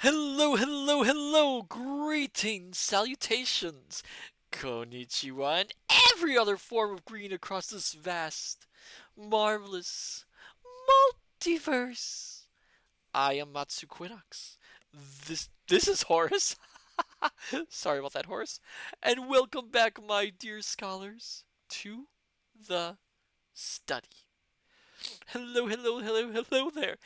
Hello, hello, hello! Greetings, salutations, konnichiwa, and every other form of green across this vast, marvelous multiverse. I am Matsu Quinox. This is Horace. Sorry about that, Horace. And welcome back, my dear scholars, to the study. Hello, hello, hello, hello there.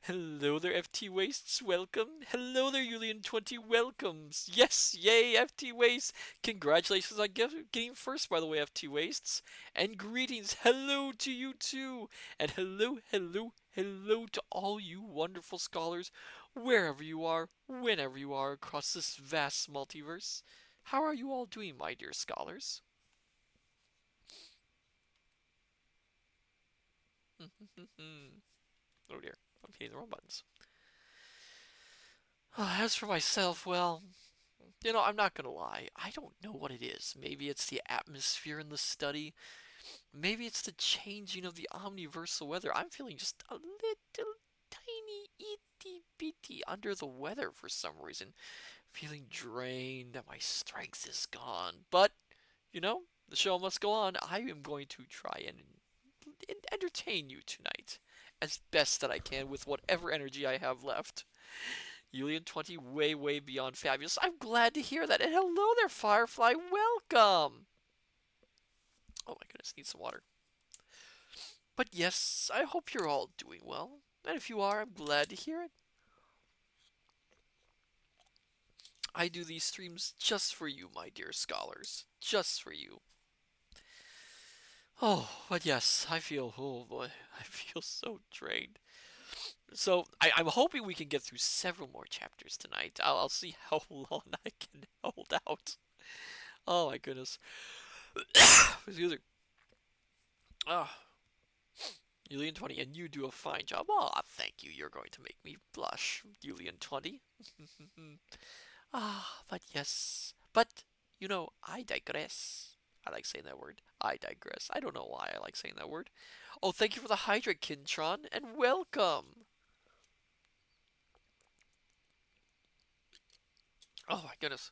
Hello there, FT Wastes. Welcome. Hello there, Julian20. Welcomes. Yes, yay, FT Wastes. Congratulations on getting first, by the way, FT Wastes. And greetings. Hello to you too. And hello, hello, hello to all you wonderful scholars, wherever you are, whenever you are across this vast multiverse. How are you all doing, my dear scholars? Oh dear, I'm hitting the wrong buttons. As for myself, well, I'm not gonna lie. I don't know what it is. Maybe it's the atmosphere in the study. Maybe it's the changing of the omniversal weather. I'm feeling just a little tiny itty bitty under the weather for some reason. Feeling drained and my strength is gone. But, the show must go on. I am going to try and entertain you tonight as best that I can with whatever energy I have left. Julian20 way, way beyond fabulous. I'm glad to hear that. And hello there, Firefly. Welcome. Oh my goodness, need some water. But yes, I hope you're all doing well. And if you are, I'm glad to hear it. I do these streams just for you, my dear scholars. Just for you. Oh, but yes, oh boy, I feel so drained. So I'm hoping we can get through several more chapters tonight. I'll see how long I can hold out. Oh my goodness. Excuse me. Oh, Julian20, and you do a fine job. Oh, thank you. You're going to make me blush, Julian20. But yes. But, I digress. I like saying that word. I digress. I don't know why I like saying that word. Oh, thank you for the hydrate, Kintron, and welcome. Oh my goodness.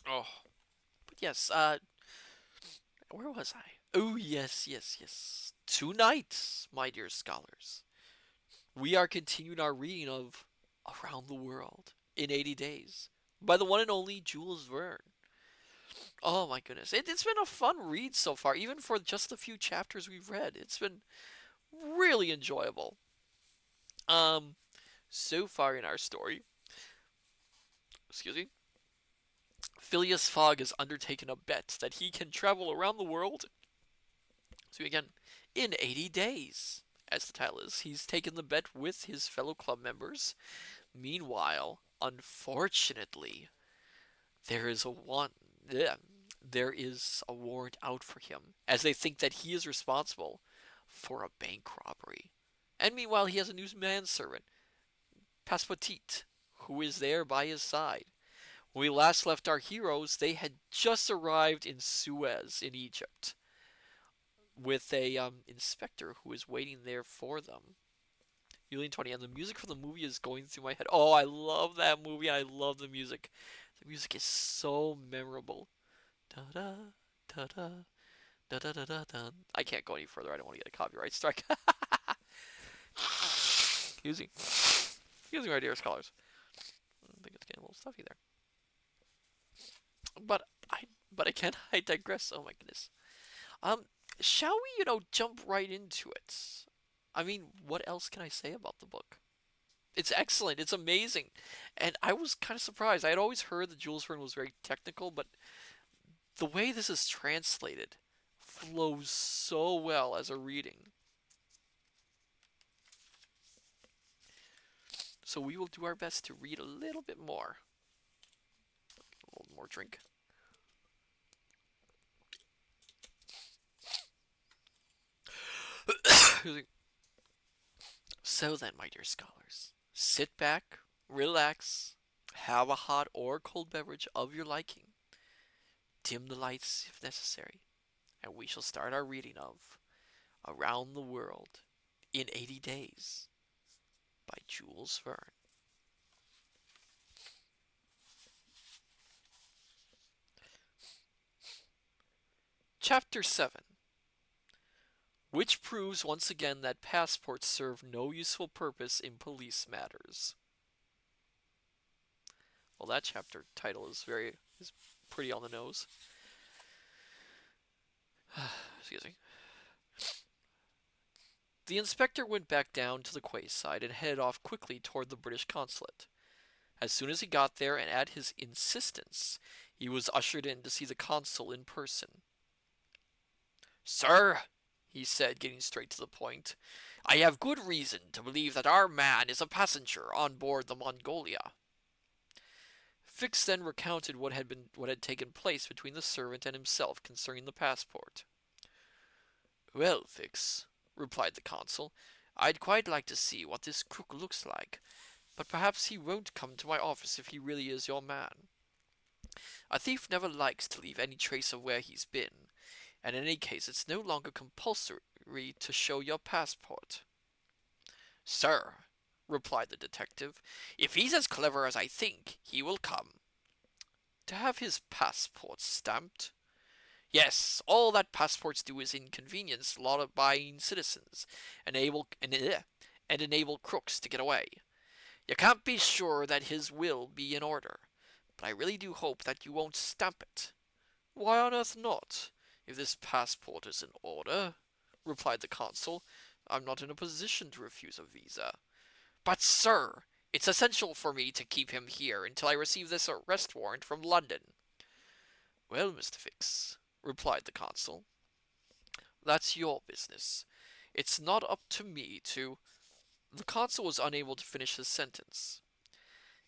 Oh, but yes, where was I? Oh, yes, yes, yes. Tonight, my dear scholars, we are continuing our reading of Around the World in 80 Days by the one and only Jules Verne. Oh my goodness. It's been a fun read so far, even for just the few chapters we've read. It's been really enjoyable. Um, so far in our story, excuse me, Phileas Fogg has undertaken a bet that he can travel around the world, so again, in 80 days. As the title is, he's taken the bet with his fellow club members. Meanwhile, unfortunately, there is a one. There is a warrant out for him, as they think that he is responsible for a bank robbery. And meanwhile, he has a new manservant, Passepartout, who is there by his side. When we last left our heroes, they had just arrived in Suez, in Egypt, with a inspector who is waiting there for them. Julian20, and the music from the movie is going through my head. Oh, I love that movie. I love the music. The music is so memorable. Da da da da da da da da da. I can't go any further. I don't want to get a copyright strike. Excuse me, my dear scholars. I think it's getting a little stuffy there. But but again, I digress. Oh my goodness. Um, shall we, jump right into it? I mean, what else can I say about the book? It's excellent. It's amazing. And I was kind of surprised. I had always heard that Jules Verne was very technical, but the way this is translated flows so well as a reading. So we will do our best to read a little bit more. A little more drink. So then, my dear scholars, sit back, relax, have a hot or cold beverage of your liking, dim the lights if necessary, and we shall start our reading of Around the World in 80 Days by Jules Verne. Chapter 7, which proves once again that passports serve no useful purpose in police matters. Well, that chapter title is pretty on the nose. Excuse me. The inspector went back down to the quayside and headed off quickly toward the British consulate. As soon as he got there, and at his insistence, he was ushered in to see the consul in person. "Sir," he said, getting straight to the point, "I have good reason to believe that our man is a passenger on board the Mongolia." Fix then recounted what had taken place between the servant and himself concerning the passport. "Well, Fix," replied the consul, "I'd quite like to see what this crook looks like, but perhaps he won't come to my office if he really is your man. A thief never likes to leave any trace of where he's been, and in any case it's no longer compulsory to show your passport." "Sir," replied the detective, "if he's as clever as I think, he will come." "To have his passport stamped?" "Yes, all that passports do is inconvenience law-abiding citizens, and enable crooks to get away. You can't be sure that his will be in order, but I really do hope that you won't stamp it." "Why on earth not, if this passport is in order?" replied the consul. "I'm not in a position to refuse a visa." "But, sir, it's essential for me to keep him here until I receive this arrest warrant from London." "Well, Mr. Fix," replied the consul, "that's your business. It's not up to me to—" The consul was unable to finish his sentence.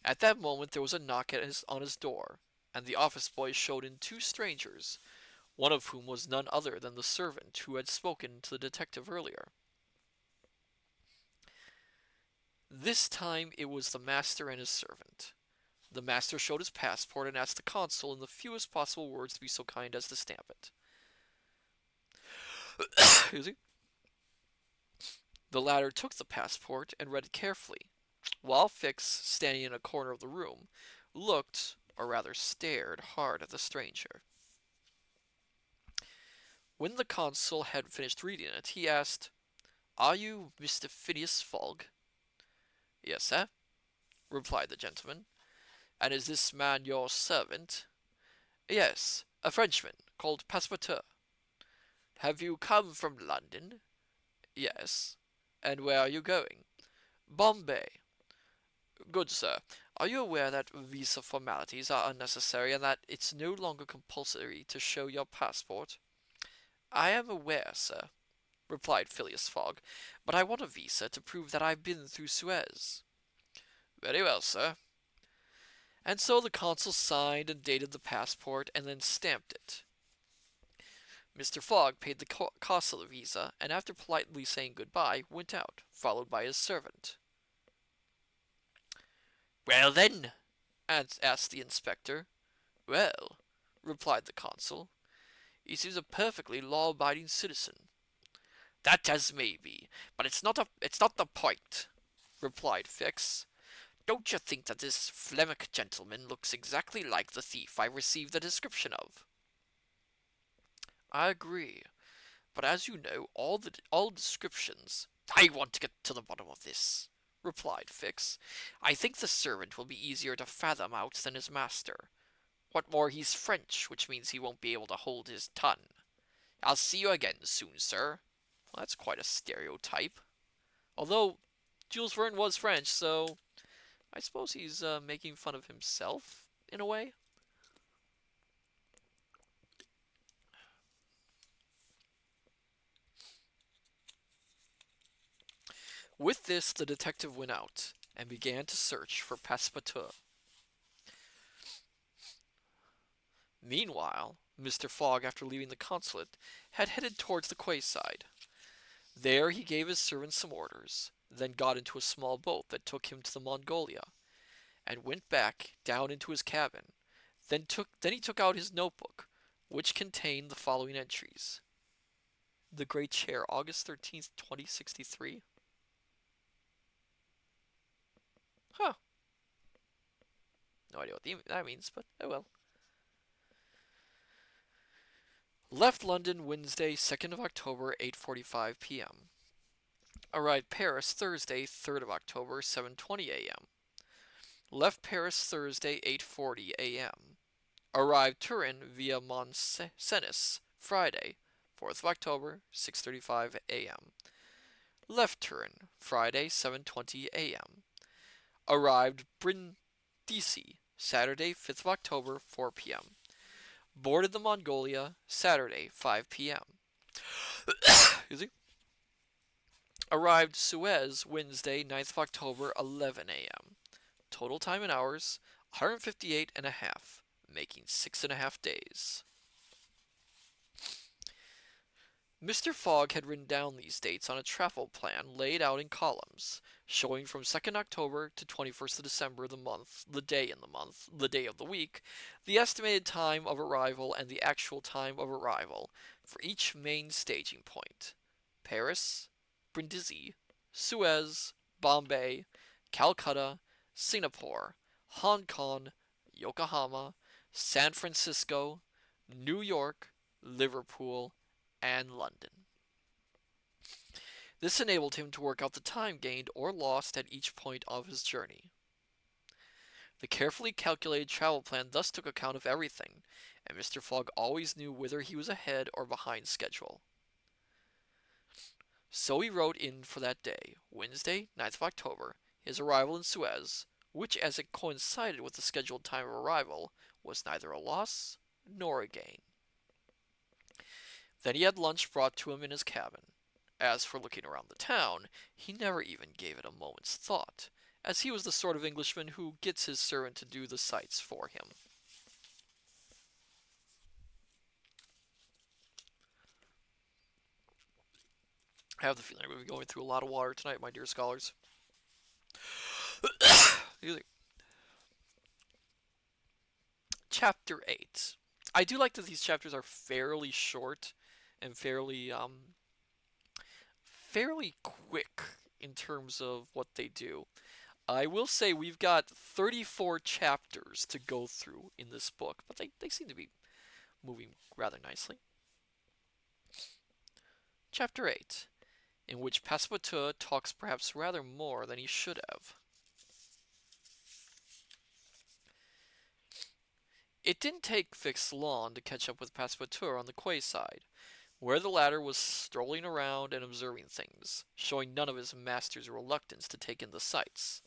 At that moment there was a knock on his door, and the office boy showed in two strangers, one of whom was none other than the servant who had spoken to the detective earlier. This time it was the master and his servant. The master showed his passport and asked the consul in the fewest possible words to be so kind as to stamp it. Excuse me. The latter took the passport and read it carefully, while Fix, standing in a corner of the room, looked, or rather stared, hard at the stranger. When the consul had finished reading it, he asked, "Are you Mr. Phineas Fogg?" "Yes, sir," replied the gentleman. "And is this man your servant?" "Yes, a Frenchman, called Passepartout." "Have you come from London?" "Yes." "And where are you going?" "Bombay." "Good, sir. Are you aware that visa formalities are unnecessary, and that it's no longer compulsory to show your passport?" "I am aware, sir," replied Phileas Fogg, "but I want a visa to prove that I've been through Suez." "Very well, sir." And so the consul signed and dated the passport, and then stamped it. Mr. Fogg paid the cost of the visa, and after politely saying goodbye, went out, followed by his servant. "Well, then?" asked the inspector. "Well," replied the consul, "he seems a perfectly law-abiding citizen." "That as may be, but it's not the point," replied Fix. "Don't you think that this Flemish gentleman looks exactly like the thief I received the description of?" "I agree, but as you know, all descriptions—" "I want to get to the bottom of this," replied Fix. "I think the servant will be easier to fathom out than his master. What more, he's French, which means he won't be able to hold his tongue. I'll see you again soon, sir." Well, that's quite a stereotype. Although Jules Verne was French, so I suppose he's making fun of himself in a way. With this, the detective went out and began to search for Passepartout. Meanwhile, Mr. Fogg, after leaving the consulate, had headed towards the quayside. There he gave his servant some orders, then got into a small boat that took him to the Mongolia, and went back down into his cabin. Then he took out his notebook, which contained the following entries: The Great Chair, August 13th, 2063. Huh. No idea what that means, but oh well. Left London Wednesday, 2nd of October, 8:45 p.m. Arrived Paris Thursday, 3rd of October, 7:20 a.m. Left Paris Thursday, 8:40 a.m. Arrived Turin via Mons Cenis Friday, 4th of October, 6:35 a.m. Left Turin Friday, 7:20 a.m. Arrived Brindisi Saturday, 5th of October, 4 p.m. Boarded the Mongolia Saturday, 5 p.m. Arrived Suez Wednesday, 9th of October, 11 a.m. Total time in hours, 158 and a half, making 6.5 days. Mr. Fogg had written down these dates on a travel plan laid out in columns, showing from 2nd October to 21st of December the month, the day in the month, the day of the week, the estimated time of arrival and the actual time of arrival for each main staging point. Paris, Brindisi, Suez, Bombay, Calcutta, Singapore, Hong Kong, Yokohama, San Francisco, New York, Liverpool, and London. This enabled him to work out the time gained or lost at each point of his journey. The carefully calculated travel plan thus took account of everything, and Mr. Fogg always knew whether he was ahead or behind schedule. So he wrote in for that day, Wednesday, 9th of October, his arrival in Suez, which, as it coincided with the scheduled time of arrival, was neither a loss nor a gain. Then he had lunch brought to him in his cabin. As for looking around the town, he never even gave it a moment's thought, as he was the sort of Englishman who gets his servant to do the sights for him. I have the feeling I'm going to be going through a lot of water tonight, my dear scholars. Chapter 8. I do like that these chapters are fairly short and fairly quick in terms of what they do. I will say we've got 34 chapters to go through in this book, but they seem to be moving rather nicely. Chapter 8, in which Passepartout talks perhaps rather more than he should have. It didn't take Fix long to catch up with Passepartout on the quay side, where the latter was strolling around and observing things, showing none of his master's reluctance to take in the sights.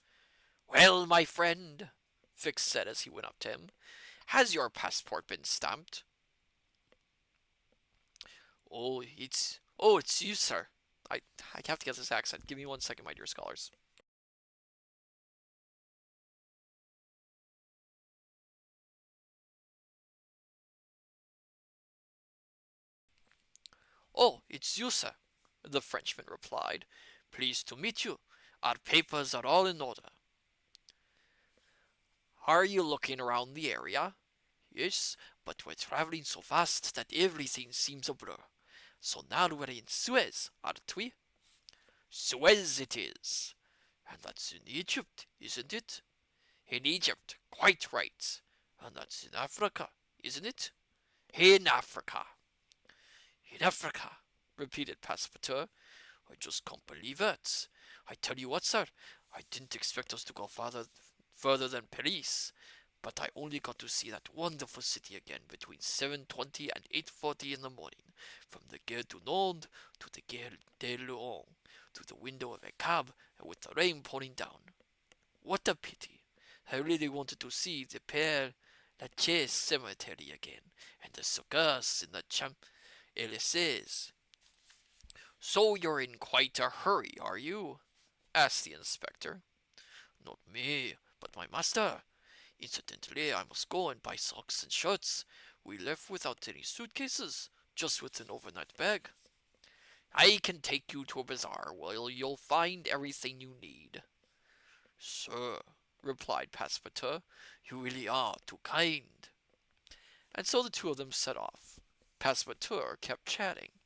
"Well, my friend," Fix said as he went up to him, "has your passport been stamped?" It's you, sir. I have to get this accent. Give me 1 second, my dear scholars. "Oh, it's you, sir," the Frenchman replied. "Pleased to meet you. Our papers are all in order." "Are you looking around the area?" "Yes, but we're traveling so fast that everything seems a blur. So now we're in Suez, aren't we?" "Suez it is." "And that's in Egypt, isn't it?" "In Egypt, quite right." "And that's in Africa, isn't it?" "In Africa." "In Africa," repeated Passepartout. "I just can't believe it. I tell you what, sir, I didn't expect us to go further than Paris, but I only got to see that wonderful city again between 7:20 and 8:40 in the morning, from the Gare du Nord to the Gare de Lyon, through the window of a cab and with the rain pouring down. What a pity! I really wanted to see the Père Lachaise cemetery again, and the circus in the Champs-Élysées." "So you're in quite a hurry, are you?" asked the inspector. "Not me, but my master. Incidentally, I must go and buy socks and shirts. We left without any suitcases, just with an overnight bag." "I can take you to a bazaar where you'll find everything you need." "Sir," replied Passepartout, "you really are too kind." And so the two of them set off. Passepartout kept chatting.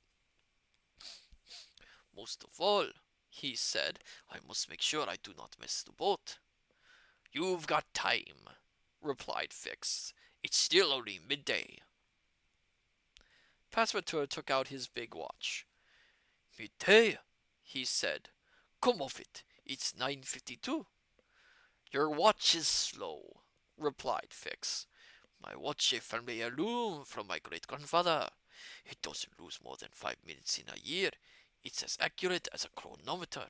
"Most of all," he said, "I must make sure I do not miss the boat." "You've got time," replied Fix. "It's still only midday." Passepartout took out his big watch. "Midday," he said. "Come off it. It's 9:52." "Your watch is slow," replied Fix. "My watch a family heirloom from my great-grandfather. It doesn't lose more than 5 minutes in a year. It's as accurate as a chronometer."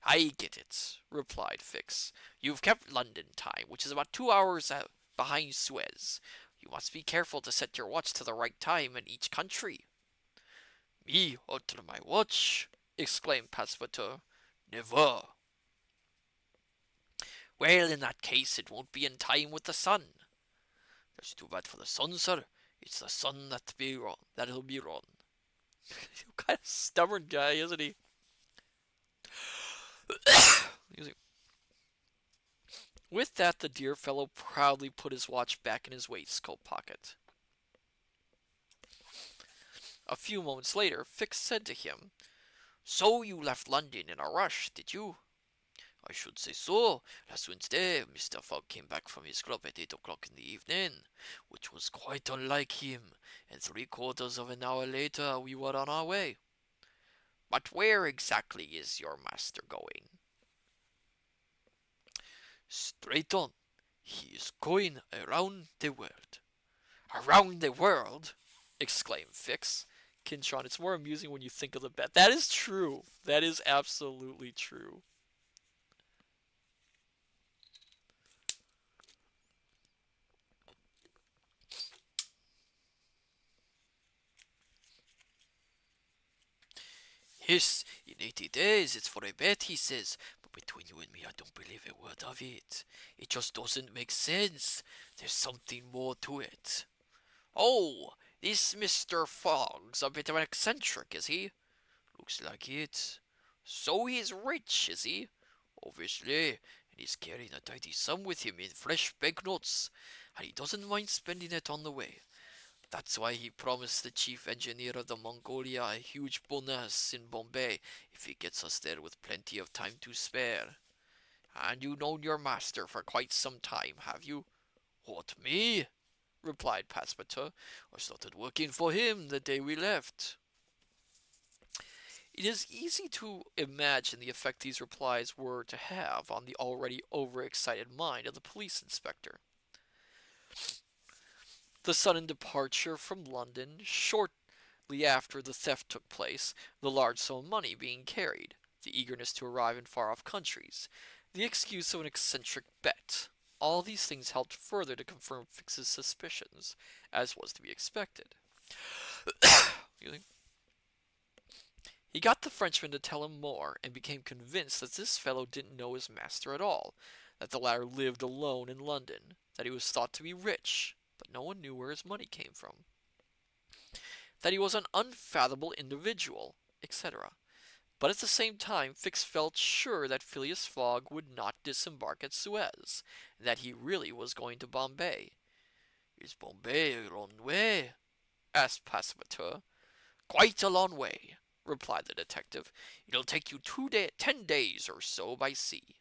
"I get it," replied Fix. "You've kept London time, which is about 2 hours behind Suez. You must be careful to set your watch to the right time in each country." "Me alter my watch!" exclaimed Passepartout. "Never." "Well, in that case, it won't be in time with the sun." "That's too bad for the sun, sir. It's the sun that'll be wrong." Kind of stubborn guy, isn't he? With that, the dear fellow proudly put his watch back in his waistcoat pocket. A few moments later, Fix said to him, "So you left London in a rush, did you?" "I should say so. Last Wednesday, Mr. Fogg came back from his club at 8 o'clock in the evening, which was quite unlike him, and 3/4 of an hour later we were on our way." "But where exactly is your master going?" "Straight on. He is going around the world." "Around the world!" exclaimed Fix. Kinchon, it's more amusing when you think of the bet. That is true. That is absolutely true. "Yes, in 80 days, it's for a bet," he says. "But between you and me, I don't believe a word of it. It just doesn't make sense. There's something more to it." "Oh, this Mr. Fogg's a bit of an eccentric, is he?" "Looks like it." "So he's rich, is he?" "Obviously, and he's carrying a tidy sum with him in fresh banknotes, and he doesn't mind spending it on the way. That's why he promised the chief engineer of the Mongolia a huge bonus in Bombay if he gets us there with plenty of time to spare." "And you've known your master for quite some time, have you?" "What, me?" replied Passepartout. "I started working for him the day we left." It is easy to imagine the effect these replies were to have on the already overexcited mind of the police inspector. The sudden departure from London, shortly after the theft took place, the large sum of money being carried, the eagerness to arrive in far-off countries, the excuse of an eccentric bet, all these things helped further to confirm Fix's suspicions, as was to be expected. He got the Frenchman to tell him more, and became convinced that this fellow didn't know his master at all, that the latter lived alone in London, that he was thought to be rich, but no one knew where his money came from, that he was an unfathomable individual, etc. But at the same time, Fix felt sure that Phileas Fogg would not disembark at Suez, and that he really was going to Bombay. "Is Bombay a long way?" asked Passepartout. "Quite a long way," replied the detective. "It'll take you 10 days or so by sea."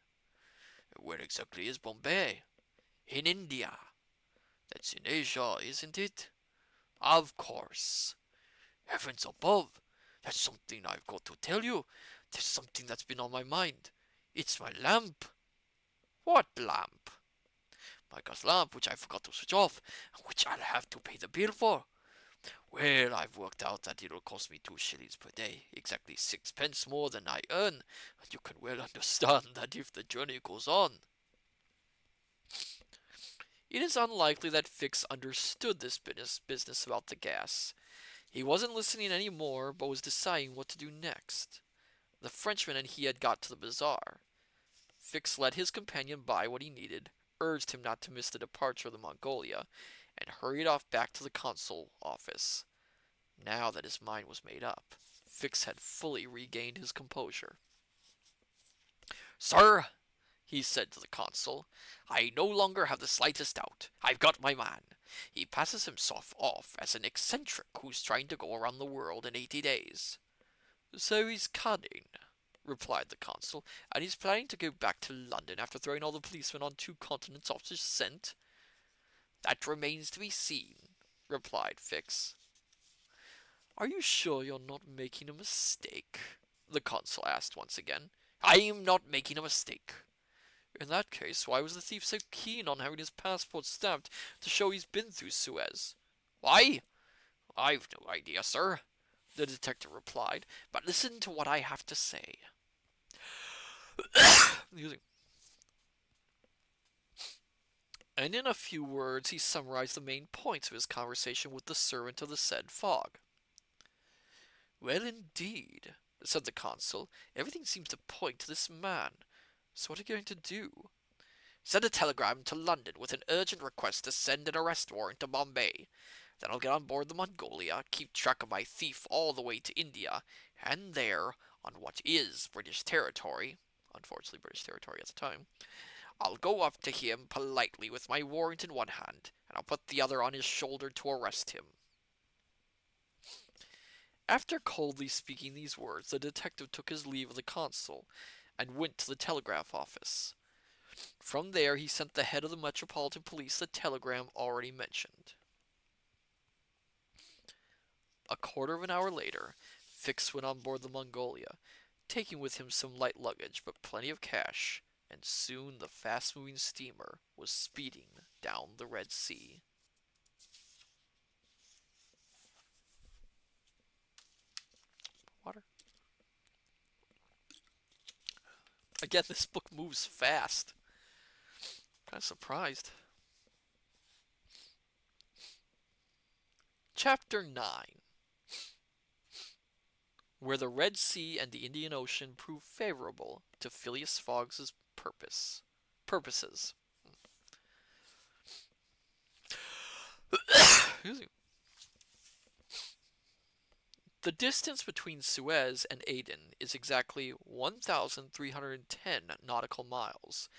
"Where exactly is Bombay?" "In India." "That's in Asia, isn't it?" "Of course." "Heavens above! That's something I've got to tell you. There's something that's been on my mind. It's my lamp." "What lamp?" "My gas lamp, which I forgot to switch off, and which I'll have to pay the bill for. Well, I've worked out that it'll cost me 2 shillings per day, exactly 6 pence more than I earn, and you can well understand that if the journey goes on." It is unlikely that Fix understood this business about the gas. He wasn't listening any more, but was deciding what to do next. The Frenchman and he had got to the bazaar. Fix let his companion buy what he needed, urged him not to miss the departure of the Mongolia, and hurried off back to the consul office. Now that his mind was made up, Fix had fully regained his composure. "Sir," he said to the consul, "I no longer have the slightest doubt. I've got my man. He passes himself off as an eccentric who's trying to go around the world in 80 days. "So he's cunning," replied the consul, "and he's planning to go back to London after throwing all the policemen on 2 continents off the scent." "That remains to be seen," replied Fix. Are you sure you're not making a mistake? The consul asked once again. I am not making a mistake. In that case, why was the thief so keen on having his passport stamped to show he's been through Suez? Why? I've no idea, sir, the detective replied, but listen to what I have to say. And in a few words he summarized the main points of his conversation with the servant of the said Fogg. Well, indeed, said the consul, everything seems to point to this man. So what are you going to do? Send a telegram to London with an urgent request to send an arrest warrant to Bombay. Then I'll get on board the Mongolia, keep track of my thief all the way to India, and there, on what is British territory, unfortunately British territory at the time, I'll go up to him politely with my warrant in one hand, and I'll put the other on his shoulder to arrest him. After coldly speaking these words, the detective took his leave of the consul, and went to the telegraph office. From there he sent the head of the Metropolitan Police the telegram already mentioned. A quarter of an hour later, Fix went on board the Mongolia, taking with him some light luggage but plenty of cash, and soon the fast-moving steamer was speeding down the Red Sea. Water. Again, this book moves fast. Kind of surprised. Chapter 9, where the Red Sea and the Indian Ocean prove favorable to Phileas Fogg's purposes. The distance between Suez and Aden is exactly 1,310 nautical miles,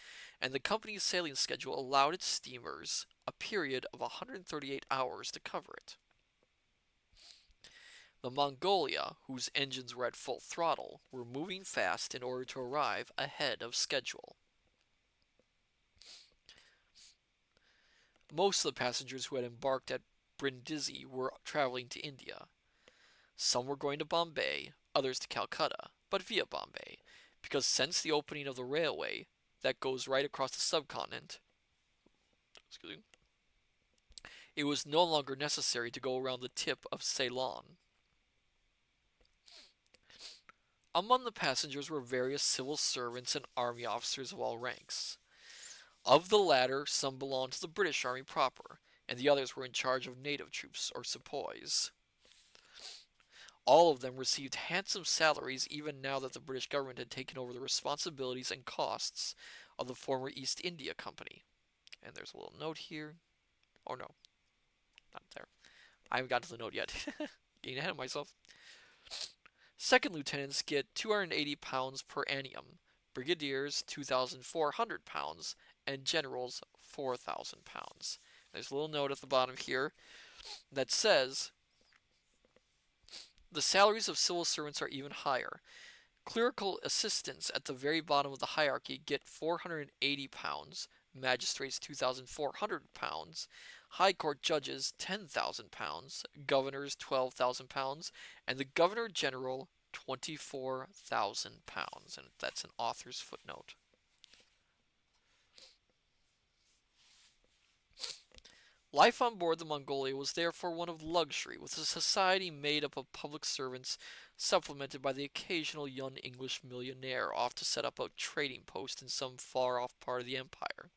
and the company's sailing schedule allowed its steamers a period of 138 hours to cover it. The Mongolia, whose engines were at full throttle, were moving fast in order to arrive ahead of schedule. Most of the passengers who had embarked at Brindisi were traveling to India. Some were going to Bombay, others to Calcutta, but via Bombay, because since the opening of the railway that goes right across the subcontinent, it was no longer necessary to go around the tip of Ceylon. Among the passengers were various civil servants and army officers of all ranks. Of the latter, some belonged to the British Army proper, and the others were in charge of native troops or sepoys. All of them received handsome salaries even now that the British government had taken over the responsibilities and costs of the former East India Company. And there's a little note here. Oh no, not there. I haven't got to the note yet. Getting ahead of myself. Second lieutenants get £280 per annum, brigadiers £2,400, and generals £4,000. There's a little note at the bottom here that says the salaries of civil servants are even higher. Clerical assistants at the very bottom of the hierarchy get £480, magistrates £2,400, high court judges £10,000, governors £12,000, and the governor general £24,000. And that's an author's footnote. Life on board the Mongolia was therefore one of luxury, with a society made up of public servants, supplemented by the occasional young English millionaire off to set up a trading post in some far-off part of the empire.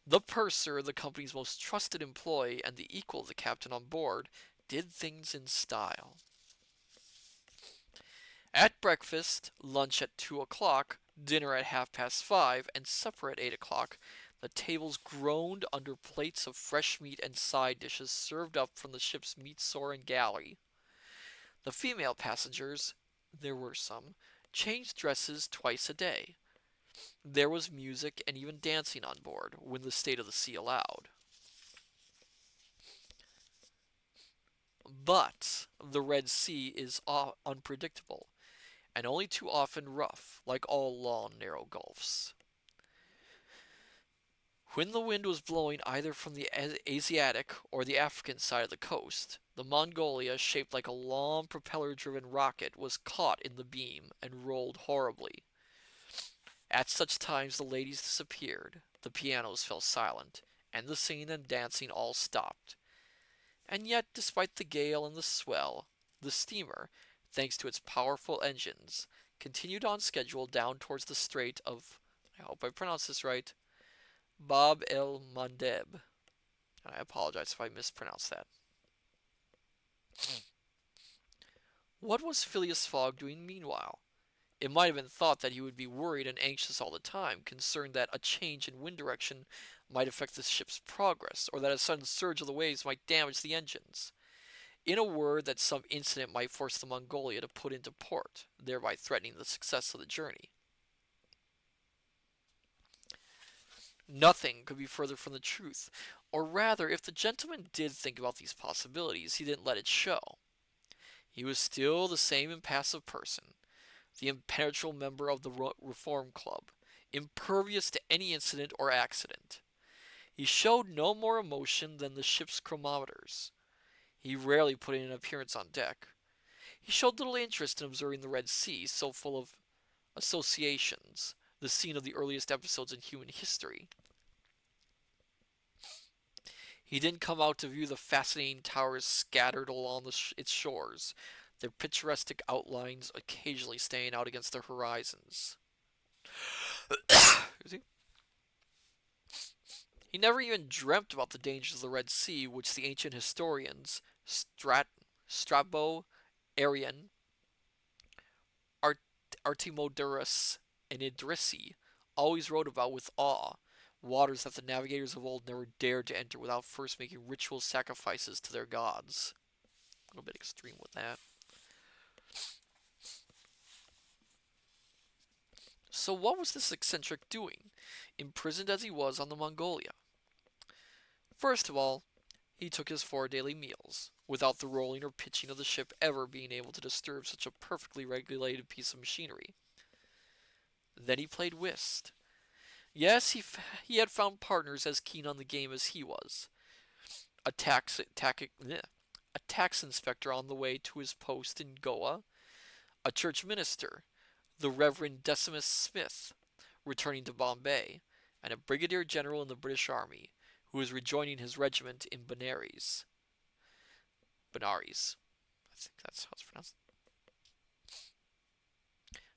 The purser, the company's most trusted employee and the equal of the captain on board, did things in style. At breakfast, lunch at 2 o'clock, dinner at 5:30, and supper at 8 o'clock, the tables groaned under plates of fresh meat and side dishes served up from the ship's meat store and galley. The female passengers, there were some, changed dresses twice a day. There was music and even dancing on board, when the state of the sea allowed. But the Red Sea is unpredictable, and only too often rough, like all long, narrow gulfs. When the wind was blowing either from the Asiatic or the African side of the coast, the Mongolia, shaped like a long propeller-driven rocket, was caught in the beam and rolled horribly. At such times the ladies disappeared, the pianos fell silent, and the singing and dancing all stopped. And yet, despite the gale and the swell, the steamer, thanks to its powerful engines, continued on schedule down towards the Strait of, I hope I pronounced this right, Bab el Mandeb. And I apologize if I mispronounced that. What was Phileas Fogg doing meanwhile? It might have been thought that he would be worried and anxious all the time, concerned that a change in wind direction might affect the ship's progress, or that a sudden surge of the waves might damage the engines. In a word, that some incident might force the Mongolia to put into port, thereby threatening the success of the journey. Nothing could be further from the truth, or rather, if the gentleman did think about these possibilities, he didn't let it show. He was still the same impassive person, the impenetrable member of the Reform Club, impervious to any incident or accident. He showed no more emotion than the ship's chronometers. He rarely put in an appearance on deck. He showed little interest in observing the Red Sea, so full of associations, the scene of the earliest episodes in human history. He didn't come out to view the fascinating towers scattered along its shores, their picturesque outlines occasionally staying out against the horizons. He never even dreamt about the dangers of the Red Sea, which the ancient historians Strabo, Arrian, Artemodorus, and Idrissi always wrote about with awe, waters that the navigators of old never dared to enter without first making ritual sacrifices to their gods. A little bit extreme with that. So what was this eccentric doing, imprisoned as he was on the Mongolia? First of all, he took his 4 daily meals, without the rolling or pitching of the ship ever being able to disturb such a perfectly regulated piece of machinery. Then he played whist. Yes, he had found partners as keen on the game as he was. A tax inspector on the way to his post in Goa, a church minister, the Reverend Decimus Smith, returning to Bombay, and a brigadier general in the British Army, who was rejoining his regiment in Benares. Benares. I think that's how it's pronounced.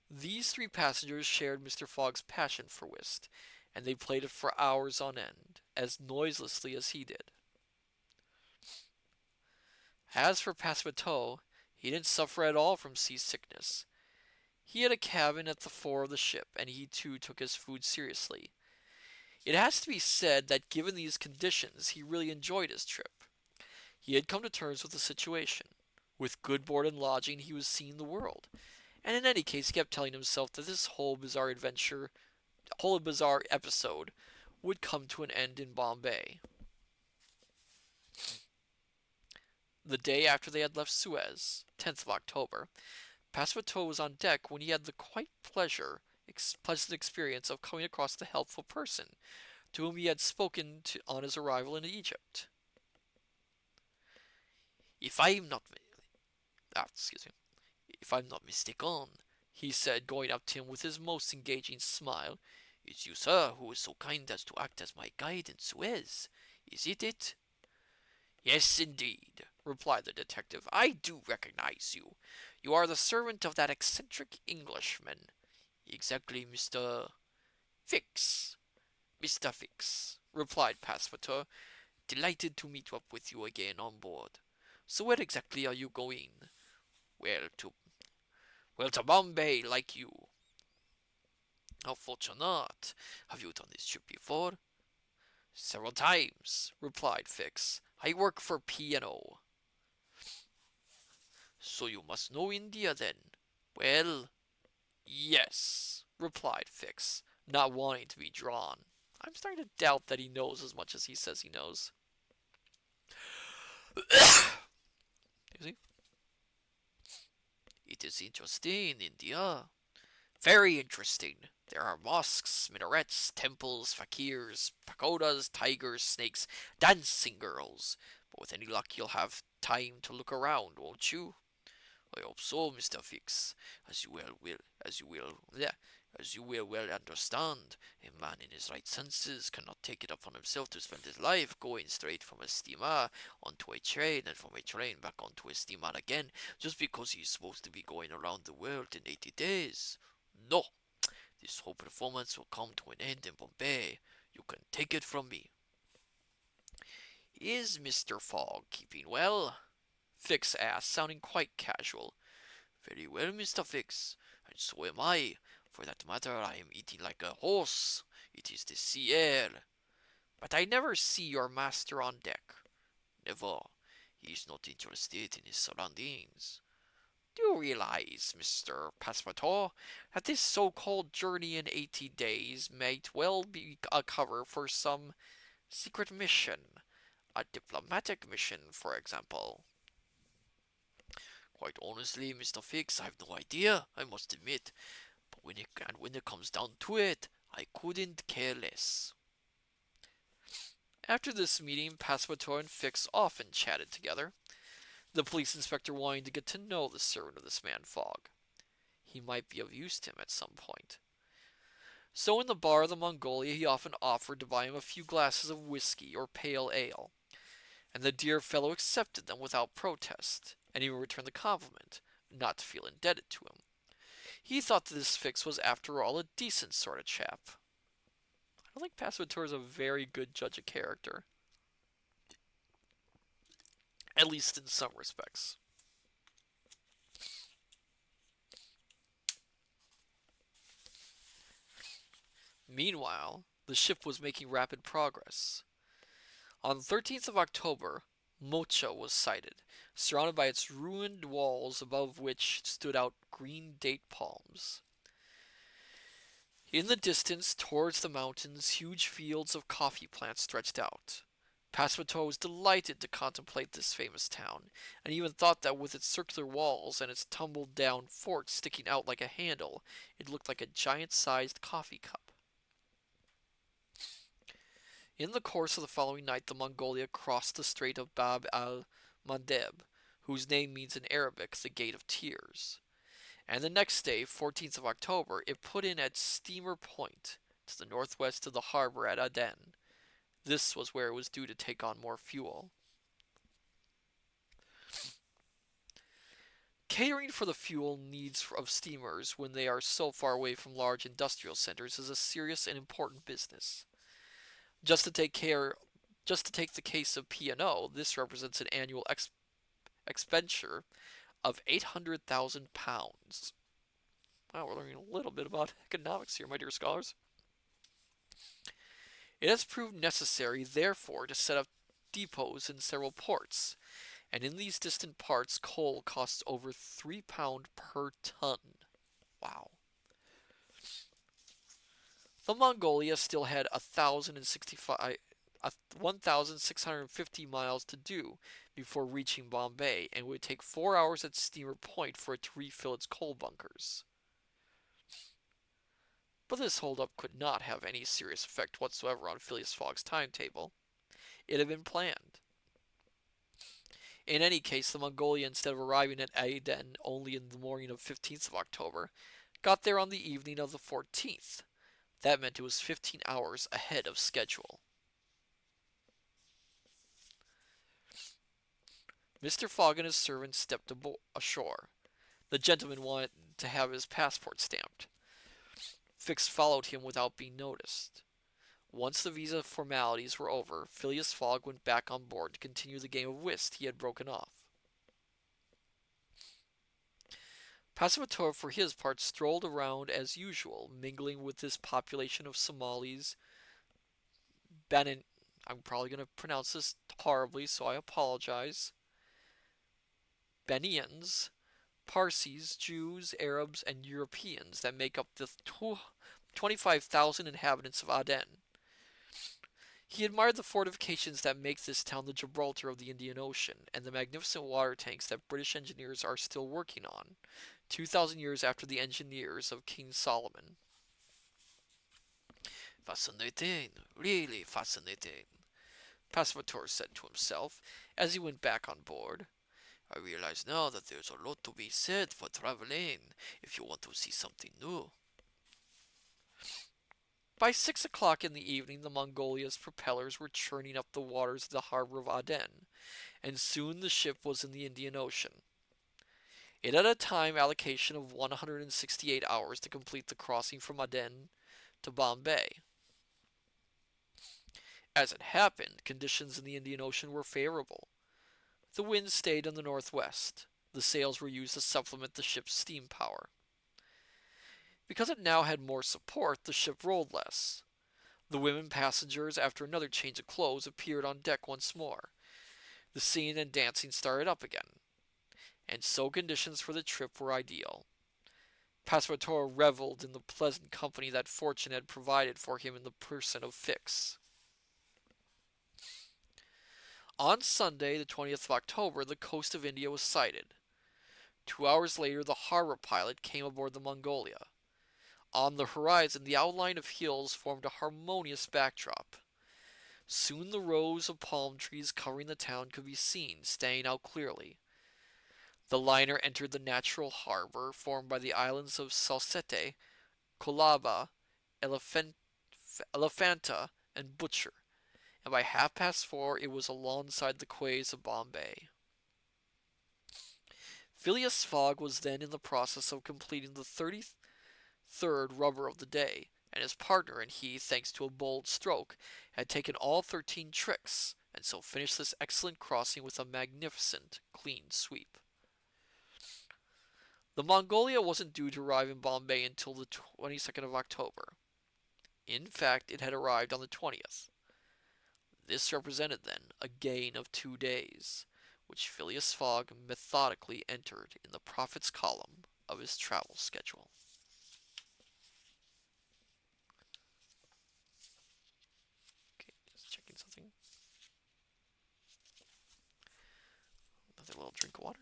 These 3 passengers shared Mr. Fogg's passion for whist, and they played it for hours on end, as noiselessly as he did. As for Passepartout, he didn't suffer at all from seasickness. He had a cabin at the fore of the ship, and he too took his food seriously. It has to be said that given these conditions, he really enjoyed his trip. He had come to terms with the situation. With good board and lodging, he was seeing the world. And in any case, he kept telling himself that this whole bizarre episode, would come to an end in Bombay. The day after they had left Suez, 10th of October, Passepartout was on deck when he had the quite pleasant experience of coming across the helpful person to whom he had spoken on his arrival in Egypt. If I'm not, if I'm not mistaken, he said, going up to him with his most engaging smile, it's you, sir, who is so kind as to act as my guide in Suez, is it? Yes, indeed, replied the detective. I do recognize you. You are the servant of that eccentric Englishman. Exactly, Mr. Fix. Mr. Fix, replied Passepartout. Delighted to meet up with you again on board. So where exactly are you going? To Bombay, like you. How fortunate. Have you done this trip before? Several times, replied Fix. I work for P&O. So you must know India then? Well, yes, replied Fix, not wanting to be drawn. I'm starting to doubt that he knows as much as he says he knows. It is interesting, India. Very interesting. There are mosques, minarets, temples, fakirs, pagodas, tigers, snakes, dancing girls. But with any luck, you'll have time to look around, won't you? I hope so, Mr. Fix. As you yeah, as you will well understand, a man in his right senses cannot take it upon himself to spend his life going straight from a steamer onto a train and from a train back onto a steamer again just because he's supposed to be going around the world in 80 days. No, this whole performance will come to an end in Bombay. You can take it from me. Is Mr. Fogg keeping well? Fix asked, sounding quite casual. Very well, Mr. Fix, and so am I. For that matter, I am eating like a horse. It is the sea air. But I never see your master on deck. Never. He is not interested in his surroundings. Do you realize, Mr. Passepartout, that this so-called journey in 80 days might well be a cover for some secret mission? A diplomatic mission, for example. Quite honestly, Mr. Fix, I have no idea, I must admit. But when it comes down to it, I couldn't care less. After this meeting, Passepartout and Fix often chatted together, the police inspector wanting to get to know the servant of this man Fogg. He might be of use to him at some point. So in the bar of the Mongolia he often offered to buy him a few glasses of whiskey or pale ale, and the dear fellow accepted them without protest, and even returned the compliment, not to feel indebted to him. He thought that this Fix was after all a decent sort of chap. I don't think Passepartout is a very good judge of character, at least in some respects. Meanwhile, the ship was making rapid progress. On the 13th of October, Mocha was sighted, surrounded by its ruined walls above which stood out green date palms. In the distance, towards the mountains, huge fields of coffee plants stretched out. Passepartout was delighted to contemplate this famous town, and even thought that with its circular walls and its tumbled-down fort sticking out like a handle, it looked like a giant-sized coffee cup. In the course of the following night the Mongolia crossed the Strait of Bab al-Mandeb, whose name means in Arabic the Gate of Tears, and the next day, 14th of October, it put in at Steamer Point, to the northwest of the harbor at Aden. This was where it was due to take on more fuel. Catering for the fuel needs of steamers when they are so far away from large industrial centers is a serious and important business. Just to take care, just to take the case of P&O, this represents an annual expenditure of £800,000. Wow, we're learning a little bit about economics here, my dear scholars. It has proved necessary, therefore, to set up depots in several ports, and in these distant parts, coal costs over £3 per ton. Wow. The Mongolia still had 1,650 miles to do before reaching Bombay, and it would take 4 hours at Steamer Point for it to refill its coal bunkers. But this holdup could not have any serious effect whatsoever on Phileas Fogg's timetable. It had been planned. In any case, the Mongolia, instead of arriving at Aden only in the morning of 15th of October, got there on the evening of the 14th. That meant it was 15 hours ahead of schedule. Mr. Fogg and his servant stepped ashore. The gentleman wanted to have his passport stamped. Fix followed him without being noticed. Once the visa formalities were over, Phileas Fogg went back on board to continue the game of whist he had broken off. Passepartout, for his part, strolled around as usual, mingling with this population of Somalis, Benin. I'm probably going to pronounce this horribly, so I apologize. Benians, Parsis, Jews, Arabs, and Europeans that make up the 25,000 inhabitants of Aden. He admired the fortifications that make this town the Gibraltar of the Indian Ocean, and the magnificent water tanks that British engineers are still working on, 2,000 years after the engineers of King Solomon. Fascinating, really fascinating, Passepartout said to himself as he went back on board. I realize now that there's a lot to be said for traveling if you want to see something new. By 6 o'clock in the evening, the Mongolia's propellers were churning up the waters of the harbor of Aden, and soon the ship was in the Indian Ocean. It had a time allocation of 168 hours to complete the crossing from Aden to Bombay. As it happened, conditions in the Indian Ocean were favorable. The wind stayed in the northwest. The sails were used to supplement the ship's steam power. Because it now had more support, the ship rolled less. The women passengers, after another change of clothes, appeared on deck once more. The singing and dancing started up again, and so conditions for the trip were ideal. Passepartout reveled in the pleasant company that fortune had provided for him in the person of Fix. On Sunday, the 20th of October, the coast of India was sighted. 2 hours later, the harbor pilot came aboard the Mongolia. On the horizon, the outline of hills formed a harmonious backdrop. Soon the rows of palm trees covering the town could be seen, standing out clearly. The liner entered the natural harbor formed by the islands of Salsette, Kolaba, Elephanta, and Butcher, and by 4:30 it was alongside the quays of Bombay. Phileas Fogg was then in the process of completing the 33rd rubber of the day, and his partner and he, thanks to a bold stroke, had taken all 13 tricks, and so finished this excellent crossing with a magnificent, clean sweep. The Mongolia wasn't due to arrive in Bombay until the 22nd of October. In fact, it had arrived on the 20th. This represented, then, a gain of 2 days, which Phileas Fogg methodically entered in the profits column of his travel schedule. Okay, just checking something. Another little drink of water.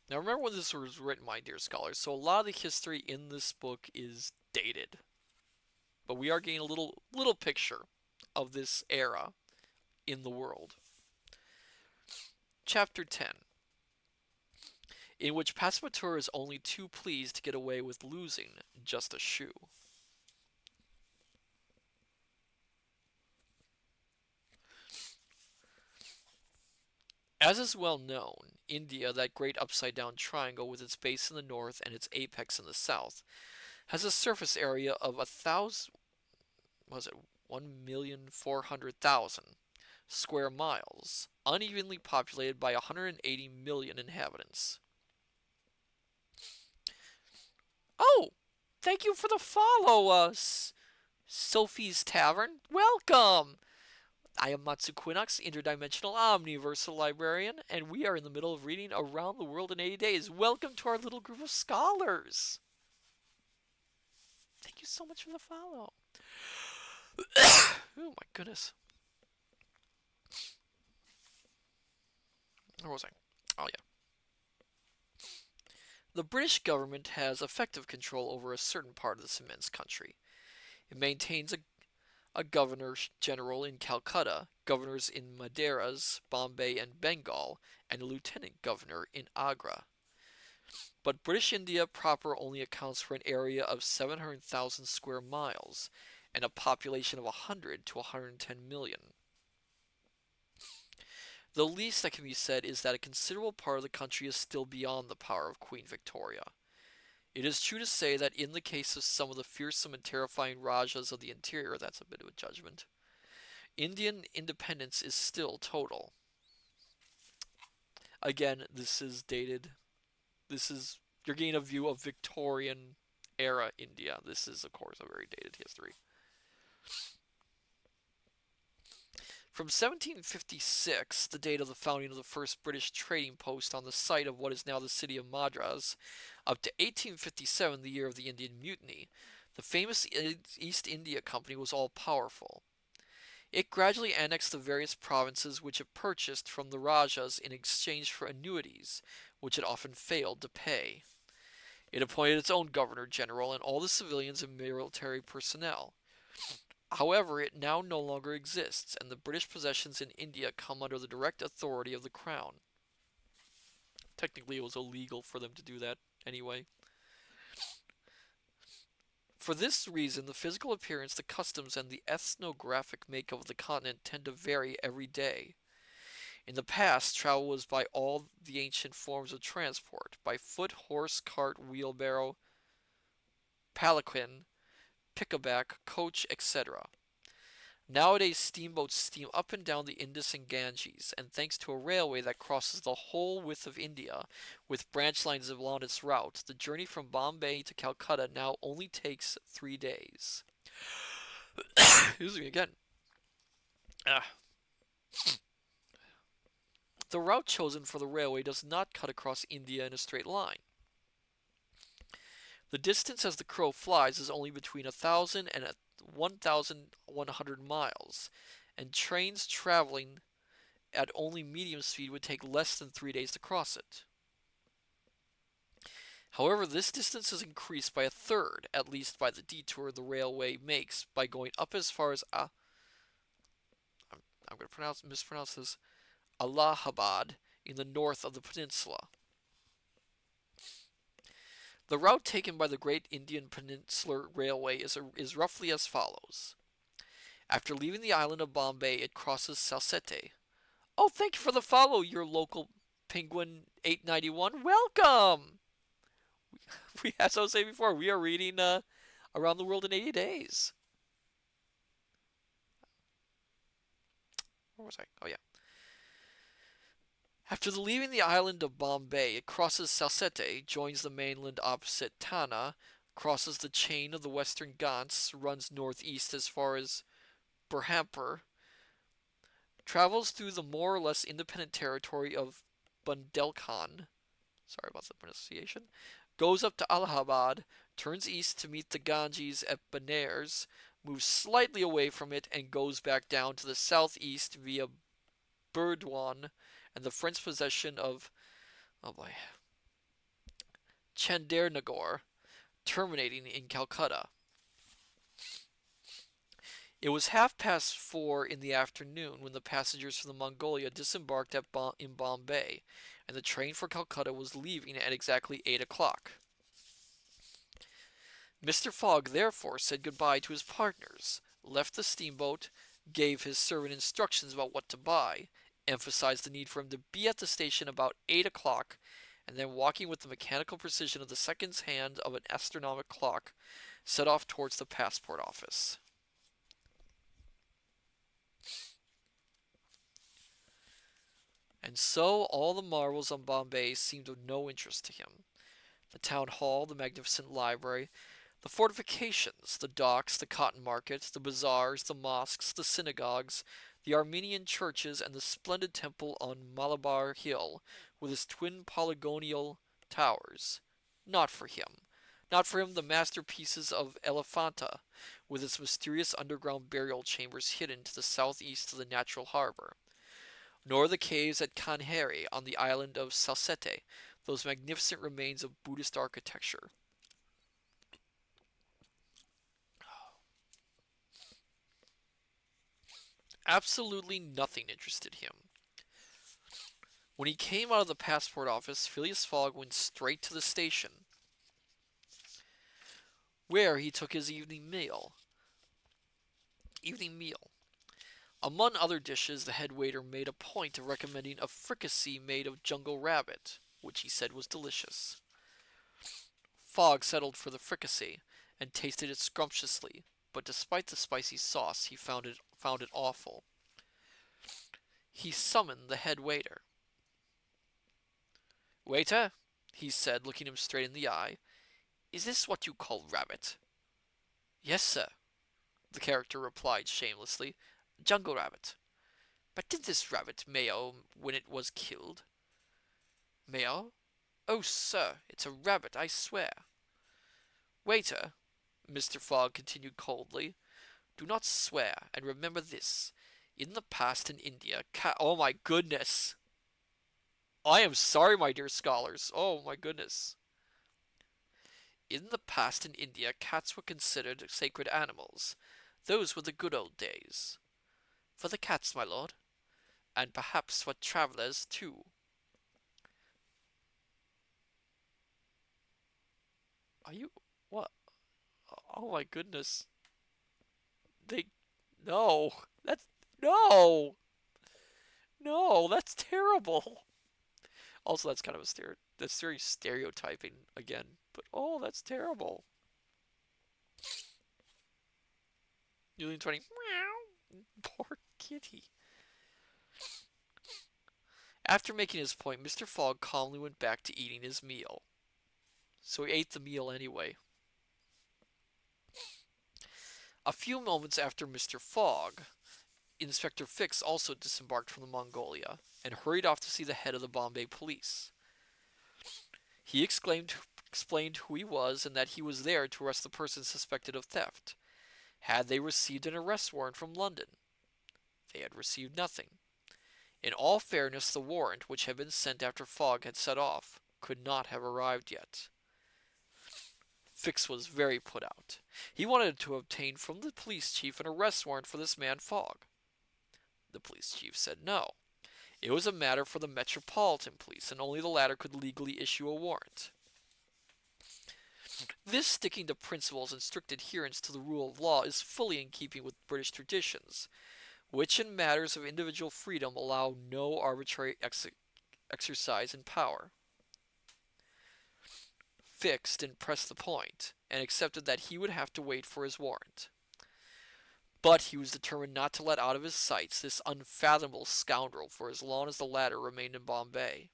Now remember when this was written, my dear scholars, so a lot of the history in this book is dated. But we are getting a little picture of this era in the world. Chapter 10, in which Passepartout is only too pleased to get away with losing just a shoe. As is well known, India, that great upside-down triangle with its base in the north and its apex in the south, has a surface area of 1,400,000 square miles, unevenly populated by 180 million inhabitants. Oh, thank you for the follow, Sophie's Tavern. Welcome! I am Matsu Quinox, interdimensional omniversal librarian, and we are in the middle of reading Around the World in 80 Days. Welcome to our little group of scholars. Thank you so much for the follow. Oh my goodness. Where was I? Oh yeah. The British government has effective control over a certain part of this immense country. It maintains a governor general in Calcutta, governors in Madras, Bombay, and Bengal, and a lieutenant governor in Agra. But British India proper only accounts for an area of 700,000 square miles and a population of 100 to 110 million. The least that can be said is that a considerable part of the country is still beyond the power of Queen Victoria. It is true to say that in the case of some of the fearsome and terrifying Rajas of the interior, that's a bit of a judgment, Indian independence is still total. Again, this is dated. You're getting a view of Victorian era India. This is, of course, a very dated history. From 1756, the date of the founding of the first British trading post on the site of what is now the city of Madras, up to 1857, the year of the Indian Mutiny, the famous East India Company was all powerful. It gradually annexed the various provinces which it purchased from the Rajas in exchange for annuities, which it often failed to pay. It appointed its own governor general and all the civilians and military personnel. However, it now no longer exists, and the British possessions in India come under the direct authority of the Crown. Technically, it was illegal for them to do that anyway. For this reason, the physical appearance, the customs, and the ethnographic makeup of the continent tend to vary every day. In the past, travel was by all the ancient forms of transport, by foot, horse, cart, wheelbarrow, palanquin, pickaback, coach, etc. Nowadays, steamboats steam up and down the Indus and Ganges, and thanks to a railway that crosses the whole width of India, with branch lines along its route, the journey from Bombay to Calcutta now only takes 3 days. Excuse me again. Ah. The route chosen for the railway does not cut across India in a straight line. The distance as the crow flies is only between 1,000 and 1,100 miles, and trains traveling at only medium speed would take less than 3 days to cross it. However, this distance is increased by a third, at least by the detour the railway makes by going up as far as I'm going to mispronounce this, Allahabad in the north of the peninsula. The route taken by the Great Indian Peninsular Railway is roughly as follows. After leaving the island of Bombay, it crosses Salsette. Oh, thank you for the follow, your local Penguin 891. Welcome! As I was saying before, we are reading Around the World in 80 Days. Where was I? Oh, yeah. After leaving the island of Bombay, it crosses Salsette, joins the mainland opposite Tana, crosses the chain of the Western Ghats, runs northeast as far as Berhampur, travels through the more or less independent territory of Bundelkhand, sorry about the pronunciation, goes up to Allahabad, turns east to meet the Ganges at Benares, moves slightly away from it, and goes back down to the southeast via Burdwan and the French possession of, oh boy, Chandernagore, terminating in Calcutta. It was 4:30 in the afternoon when the passengers from the Mongolia disembarked in Bombay, and the train for Calcutta was leaving at exactly 8 o'clock. Mr. Fogg therefore said goodbye to his partners, left the steamboat, gave his servant instructions about what to buy, emphasized the need for him to be at the station about 8 o'clock, and then walking with the mechanical precision of the seconds hand of an astronomic clock, set off towards the passport office. And so all the marvels on Bombay seemed of no interest to him. The town hall, the magnificent library, the fortifications, the docks, the cotton market, the bazaars, the mosques, the synagogues, the Armenian churches, and the splendid temple on Malabar Hill, with its twin polygonal towers. Not for him. Not for him the masterpieces of Elephanta, with its mysterious underground burial chambers hidden to the southeast of the natural harbor. Nor the caves at Kanheri on the island of Salsette, those magnificent remains of Buddhist architecture. Absolutely nothing interested him. When he came out of the passport office, Phileas Fogg went straight to the station, where he took his evening meal. Among other dishes, the head waiter made a point of recommending a fricassee made of jungle rabbit, which he said was delicious. Fogg settled for the fricassee, and tasted it scrumptiously, but despite the spicy sauce, he found it awful. He summoned the head waiter. "Waiter," he said, looking him straight in the eye, "is this what you call rabbit?" "Yes, sir," the character replied shamelessly. "Jungle rabbit." But did this rabbit meow when it was killed? Meow? Oh, sir, it's a rabbit, I swear. Waiter, Mr. Fogg continued coldly, do not swear, and remember this. In the past in India, oh my goodness! I am sorry, my dear scholars. Oh my goodness. In the past in India, cats were considered sacred animals. Those were the good old days. For the cats, my lord, and perhaps for travellers too. Are you what? Oh my goodness. They no. That's no. No, that's terrible. Also, that's kind of a that's very stereotyping again. But oh, that's terrible. Julian 20. Meow. Poor kitty. After making his point, Mr. Fogg calmly went back to eating his meal. So he ate the meal anyway. A few moments after Mr. Fogg, Inspector Fix also disembarked from the Mongolia and hurried off to see the head of the Bombay police. He explained who he was and that he was there to arrest the person suspected of theft. Had they received an arrest warrant from London? They had received nothing. In all fairness, the warrant, which had been sent after Fogg had set off, could not have arrived yet. Fix was very put out. He wanted to obtain from the police chief an arrest warrant for this man Fogg. The police chief said no. It was a matter for the Metropolitan Police, and only the latter could legally issue a warrant. This sticking to principles and strict adherence to the rule of law is fully in keeping with British traditions, which in matters of individual freedom allow no arbitrary exercise in power. Fix didn't press the point, and accepted that he would have to wait for his warrant. But he was determined not to let out of his sights this unfathomable scoundrel for as long as the latter remained in Bombay.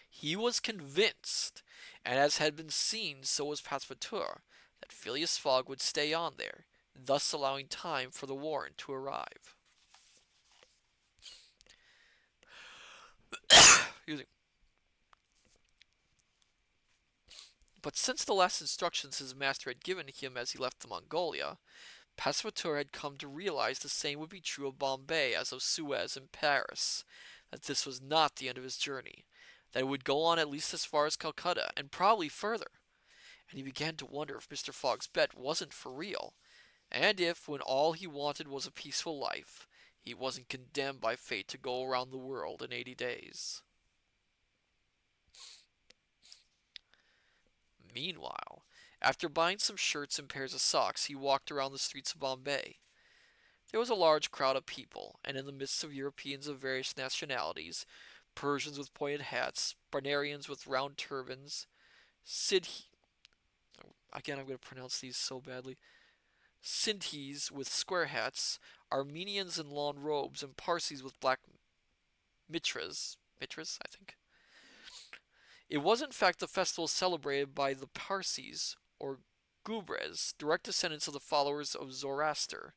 He was convinced, and as had been seen so was Passepartout, that Phileas Fogg would stay on there, thus allowing time for the warrant to arrive. But since the last instructions his master had given him as he left the Mongolia, Passepartout had come to realize the same would be true of Bombay as of Suez and Paris, that this was not the end of his journey, that it would go on at least as far as Calcutta, and probably further. And he began to wonder if Mr. Fogg's bet wasn't for real, and if, when all he wanted was a peaceful life, he wasn't condemned by fate to go around the world in 80 days. Meanwhile, after buying some shirts and pairs of socks, he walked around the streets of Bombay. There was a large crowd of people, and in the midst of Europeans of various nationalities, Persians with pointed hats, Barbarians with round turbans, Sidh again I'm going to pronounce these so badly, Sindhis with square hats, Armenians in long robes, and Parsis with black mitras, I think. It was in fact the festival celebrated by the Parsis, or Gubres, direct descendants of the followers of Zoroaster,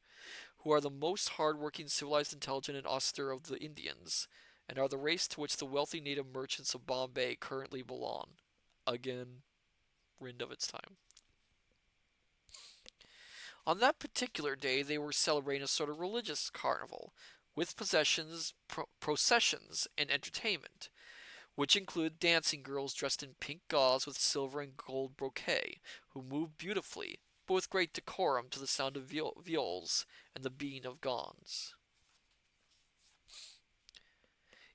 who are the most hard-working, civilized, intelligent, and austere of the Indians, and are the race to which the wealthy native merchants of Bombay currently belong. Again, wind of its time. On that particular day, they were celebrating a sort of religious carnival, with processions, and entertainment, which included dancing girls dressed in pink gauze with silver and gold brocade, who moved beautifully, but with great decorum, to the sound of viols and the beating of gongs.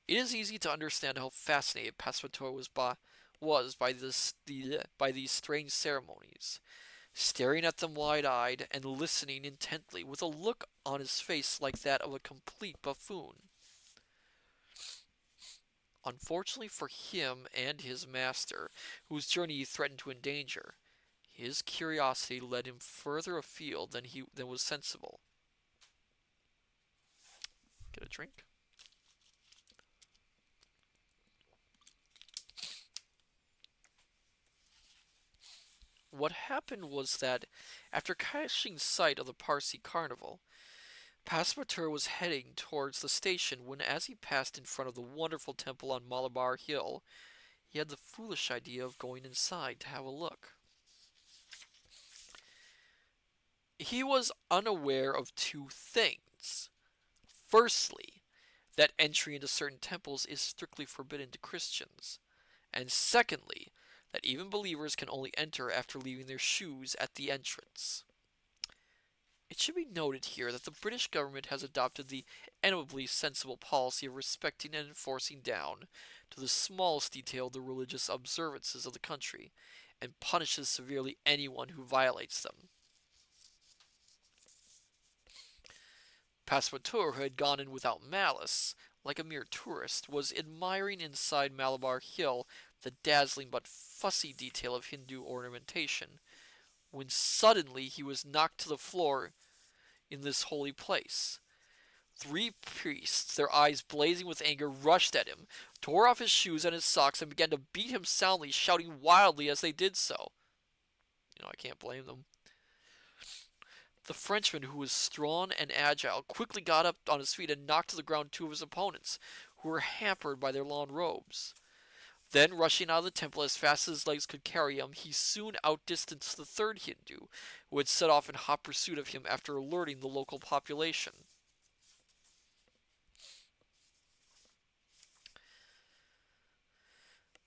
It is easy to understand how fascinated Passepartout was by these strange ceremonies, staring at them wide-eyed and listening intently, with a look on his face like that of a complete buffoon. Unfortunately for him and his master, whose journey he threatened to endanger, his curiosity led him further afield than was sensible. Get a drink? What happened was that, after catching sight of the Parsi carnival, Passepartout was heading towards the station when, as he passed in front of the wonderful temple on Malabar Hill, he had the foolish idea of going inside to have a look. He was unaware of two things. Firstly, that entry into certain temples is strictly forbidden to Christians, and secondly, that even believers can only enter after leaving their shoes at the entrance. It should be noted here that the British government has adopted the eminently sensible policy of respecting and enforcing down to the smallest detail the religious observances of the country, and punishes severely anyone who violates them. Passepartout, who had gone in without malice, like a mere tourist, was admiring inside Malabar Hill the dazzling but fussy detail of Hindu ornamentation, when suddenly he was knocked to the floor in this holy place. Three priests, their eyes blazing with anger, rushed at him, tore off his shoes and his socks, and began to beat him soundly, shouting wildly as they did so. I can't blame them. The Frenchman, who was strong and agile, quickly got up on his feet and knocked to the ground two of his opponents, who were hampered by their long robes. Then, rushing out of the temple as fast as his legs could carry him, he soon outdistanced the third Hindu, who had set off in hot pursuit of him after alerting the local population.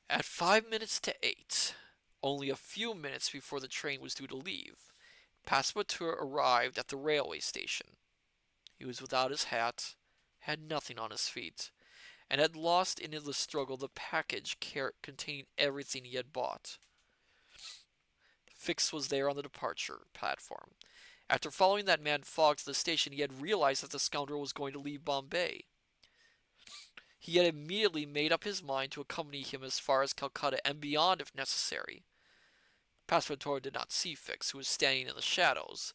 At 5 minutes to 8, only a few minutes before the train was due to leave, Passepartout arrived at the railway station. He was without his hat, had nothing on his feet, and had lost in the struggle the package containing everything he had bought. Fix was there on the departure platform. After following that man Fogg to the station, he had realized that the scoundrel was going to leave Bombay. He had immediately made up his mind to accompany him as far as Calcutta and beyond if necessary. Passepartout did not see Fix, who was standing in the shadows,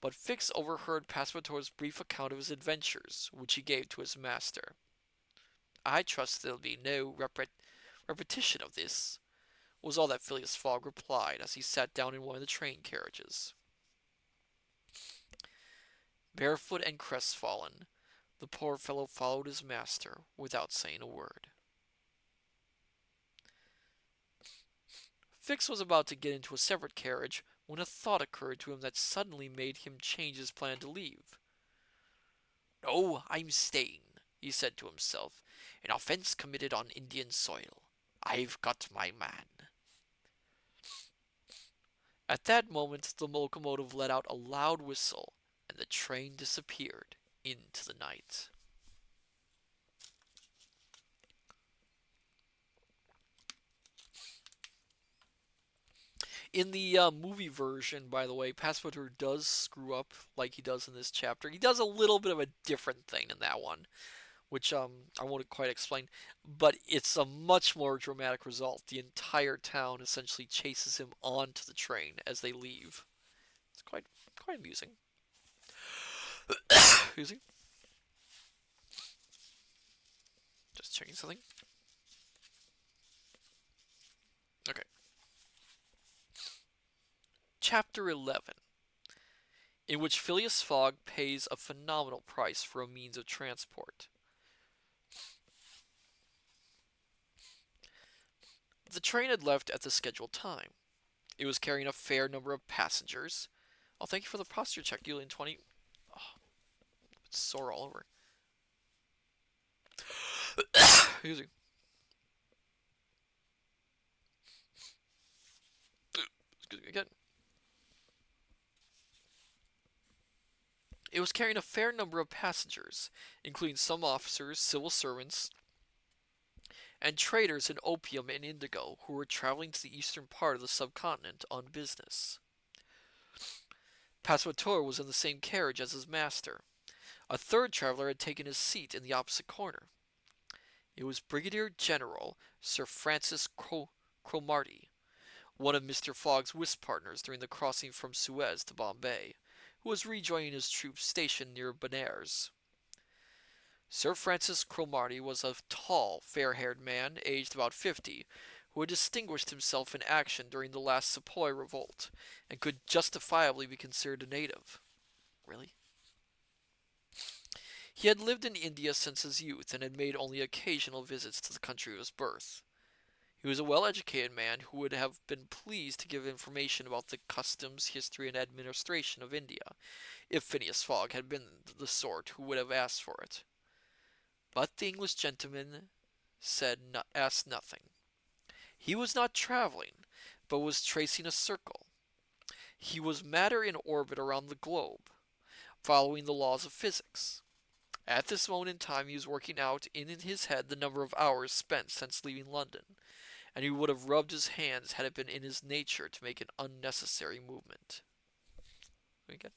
but Fix overheard Passepartout's brief account of his adventures, which he gave to his master. "I trust there'll be no repetition of this," was all that Phileas Fogg replied as he sat down in one of the train carriages. Barefoot and crestfallen, the poor fellow followed his master without saying a word. Fix was about to get into a separate carriage when a thought occurred to him that suddenly made him change his plan to leave. "No, I'm staying," he said to himself. "An offense committed on Indian soil. I've got my man." At that moment the locomotive let out a loud whistle, and the train disappeared into the night. In the movie version, by the way, Passepartout does screw up like he does in this chapter. He does a little bit of a different thing in that one, which I won't quite explain, but it's a much more dramatic result. The entire town essentially chases him onto the train as they leave. It's quite amusing. Excuse me. Just checking something. Okay. Chapter 11, in which Phileas Fogg pays a phenomenal price for a means of transport. The train had left at the scheduled time. It was carrying a fair number of passengers. Oh, thank you for the posture check, Julian 20. Oh, it's sore all over. Excuse me. Excuse me again. It was carrying a fair number of passengers, including some officers, civil servants, and traders in opium and indigo who were traveling to the eastern part of the subcontinent on business. Passepartout was in the same carriage as his master. A third traveler had taken his seat in the opposite corner. It was Brigadier General Sir Francis Cromarty, one of Mr. Fogg's whist partners during the crossing from Suez to Bombay, who was rejoining his troops stationed near Benares. Sir Francis Cromarty was a tall, fair-haired man, aged about 50, who had distinguished himself in action during the last Sepoy revolt, and could justifiably be considered a native. Really? He had lived in India since his youth and had made only occasional visits to the country of his birth. He was a well-educated man who would have been pleased to give information about the customs, history, and administration of India, if Phineas Fogg had been the sort who would have asked for it. But the English gentleman asked nothing. He was not traveling, but was tracing a circle. He was matter in orbit around the globe, following the laws of physics. At this moment in time he was working out in his head the number of hours spent since leaving London, and he would have rubbed his hands had it been in his nature to make an unnecessary movement. Okay.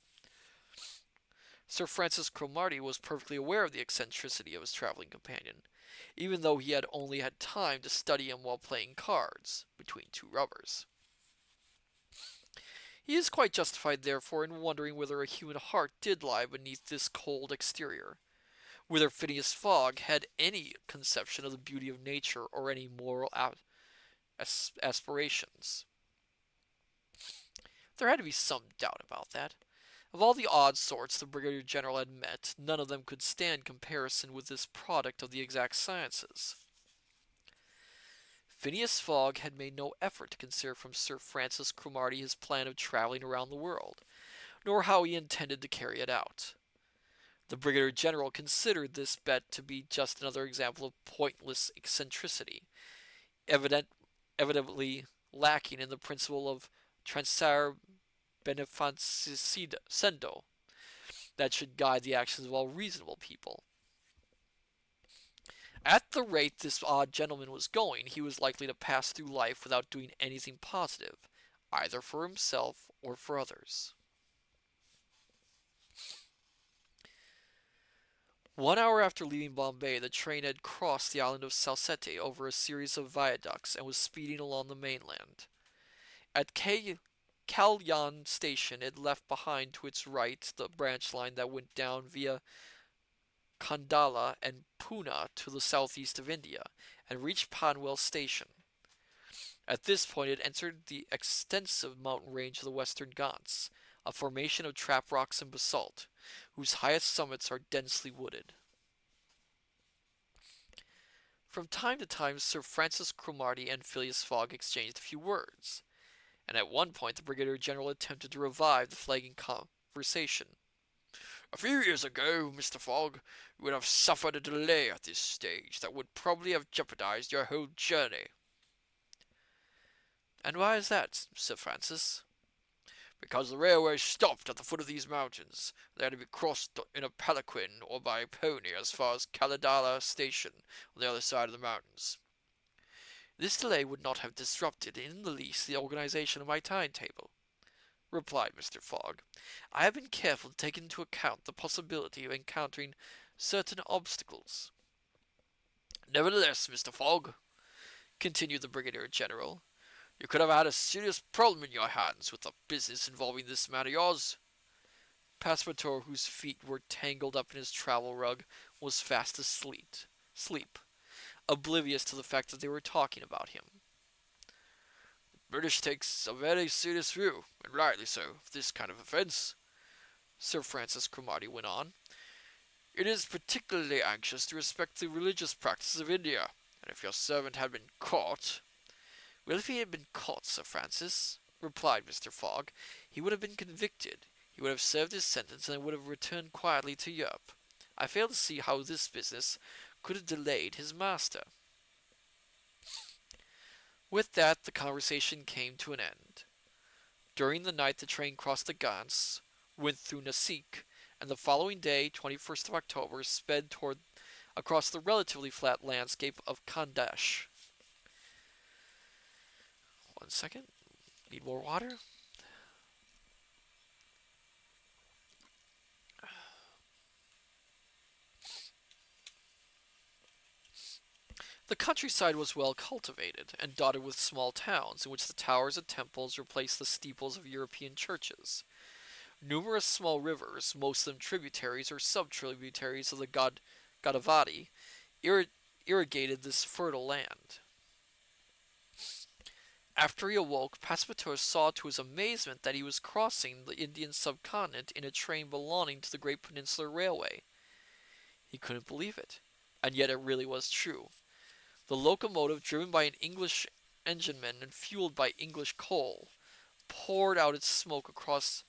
Sir Francis Cromarty was perfectly aware of the eccentricity of his traveling companion, even though he had only had time to study him while playing cards between two rubbers. He is quite justified, therefore, in wondering whether a human heart did lie beneath this cold exterior, whether Phineas Fogg had any conception of the beauty of nature or any moral aspirations. There had to be some doubt about that. Of all the odd sorts the Brigadier General had met, none of them could stand comparison with this product of the exact sciences. Phineas Fogg had made no effort to conceal from Sir Francis Cromarty his plan of traveling around the world, nor how he intended to carry it out. The Brigadier General considered this bet to be just another example of pointless eccentricity, evidently lacking in the principle of transare beneficendo that should guide the actions of all reasonable people. At the rate this odd gentleman was going, he was likely to pass through life without doing anything positive, either for himself or for others. 1 hour after leaving Bombay, the train had crossed the island of Salsette over a series of viaducts and was speeding along the mainland. At Kalyan Station, it left behind to its right the branch line that went down via Kandala and Poona to the southeast of India, and reached Panwell Station. At this point it entered the extensive mountain range of the Western Ghats, a formation of trap rocks and basalt, whose highest summits are densely wooded. From time to time Sir Francis Cromarty and Phileas Fogg exchanged a few words, and at one point the Brigadier General attempted to revive the flagging conversation. "A few years ago, Mr. Fogg, you would have suffered a delay at this stage that would probably have jeopardized your whole journey." "And why is that, Sir Francis?" "Because the railway stopped at the foot of these mountains. They had to be crossed in a palanquin or by pony as far as Kaladala Station on the other side of the mountains." "This delay would not have disrupted in the least the organization of my timetable," replied Mr. Fogg. "I have been careful to take into account the possibility of encountering certain obstacles." "Nevertheless, Mr. Fogg," continued the Brigadier General, "you could have had a serious problem in your hands with the business involving this man of yours." Passepartout, whose feet were tangled up in his travel rug, was fast asleep, oblivious to the fact that they were talking about him. "The British takes a very serious view, and rightly so, of this kind of offence," Sir Francis Cromarty went on. "It is particularly anxious to respect the religious practices of India, and if your servant had been caught—" "Well, if he had been caught, Sir Francis," replied Mr. Fogg, "he would have been convicted. He would have served his sentence and would have returned quietly to Europe. I fail to see how this business could have delayed his master." With that the conversation came to an end. During the night the train crossed the Ghats, went through Nasik, and the following day, 21st of October, sped across the relatively flat landscape of Khandash. One second. Need more water? The countryside was well cultivated, and dotted with small towns, in which the towers of temples replaced the steeples of European churches. Numerous small rivers, most of them tributaries or sub-tributaries of the Godavari, irrigated this fertile land. After he awoke, Passepartout saw to his amazement that he was crossing the Indian subcontinent in a train belonging to the Great Peninsular Railway. He couldn't believe it. And yet it really was true. The locomotive, driven by an English engineman and fueled by English coal, poured out its smoke across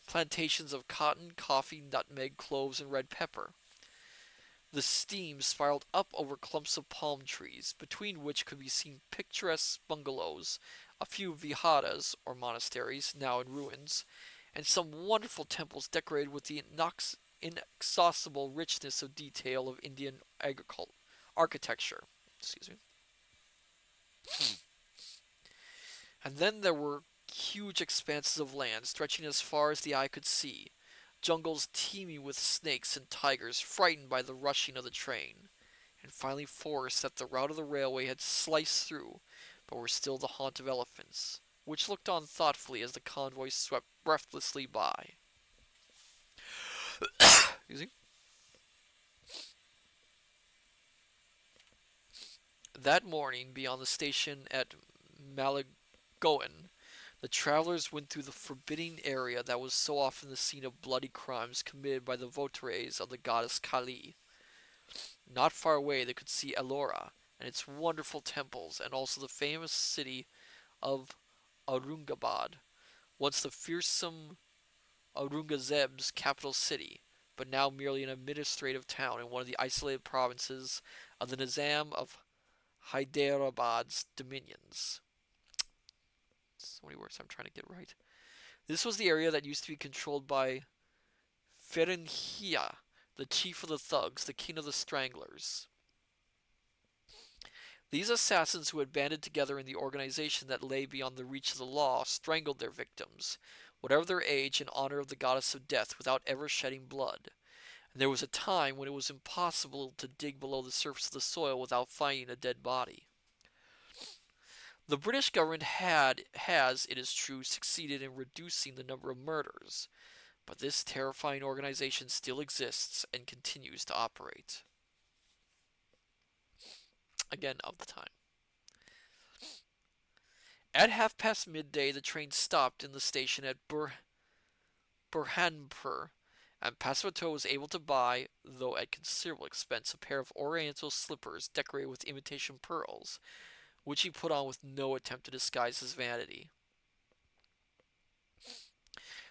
plantations of cotton, coffee, nutmeg, cloves, and red pepper. The steam spiraled up over clumps of palm trees, between which could be seen picturesque bungalows, a few viharas, or monasteries, now in ruins, and some wonderful temples decorated with the inexhaustible richness of detail of Indian architecture. Excuse me. And then there were huge expanses of land stretching as far as the eye could see, jungles teeming with snakes and tigers frightened by the rushing of the train, and finally forests that the route of the railway had sliced through, but were still the haunt of elephants, which looked on thoughtfully as the convoy swept breathlessly by. That morning, beyond the station at Malagoan, the travelers went through the forbidding area that was so often the scene of bloody crimes committed by the votaries of the goddess Kali. Not far away they could see Ellora and its wonderful temples, and also the famous city of Aurungabad, once the fearsome Aurangzeb's capital city, but now merely an administrative town in one of the isolated provinces of the Nizam of Hyderabad's dominions. So many words I'm trying to get right. This was the area that used to be controlled by Ferenhia, the chief of the thugs, the king of the stranglers. These assassins who had banded together in the organization that lay beyond the reach of the law strangled their victims, whatever their age, in honor of the goddess of death, without ever shedding blood. And there was a time when it was impossible to dig below the surface of the soil without finding a dead body. The British government has, it is true, succeeded in reducing the number of murders, but this terrifying organization still exists and continues to operate. Again, of the time. At midday, the train stopped in the station at Burhanpur, and Passepartout was able to buy, though at considerable expense, a pair of oriental slippers decorated with imitation pearls, which he put on with no attempt to disguise his vanity.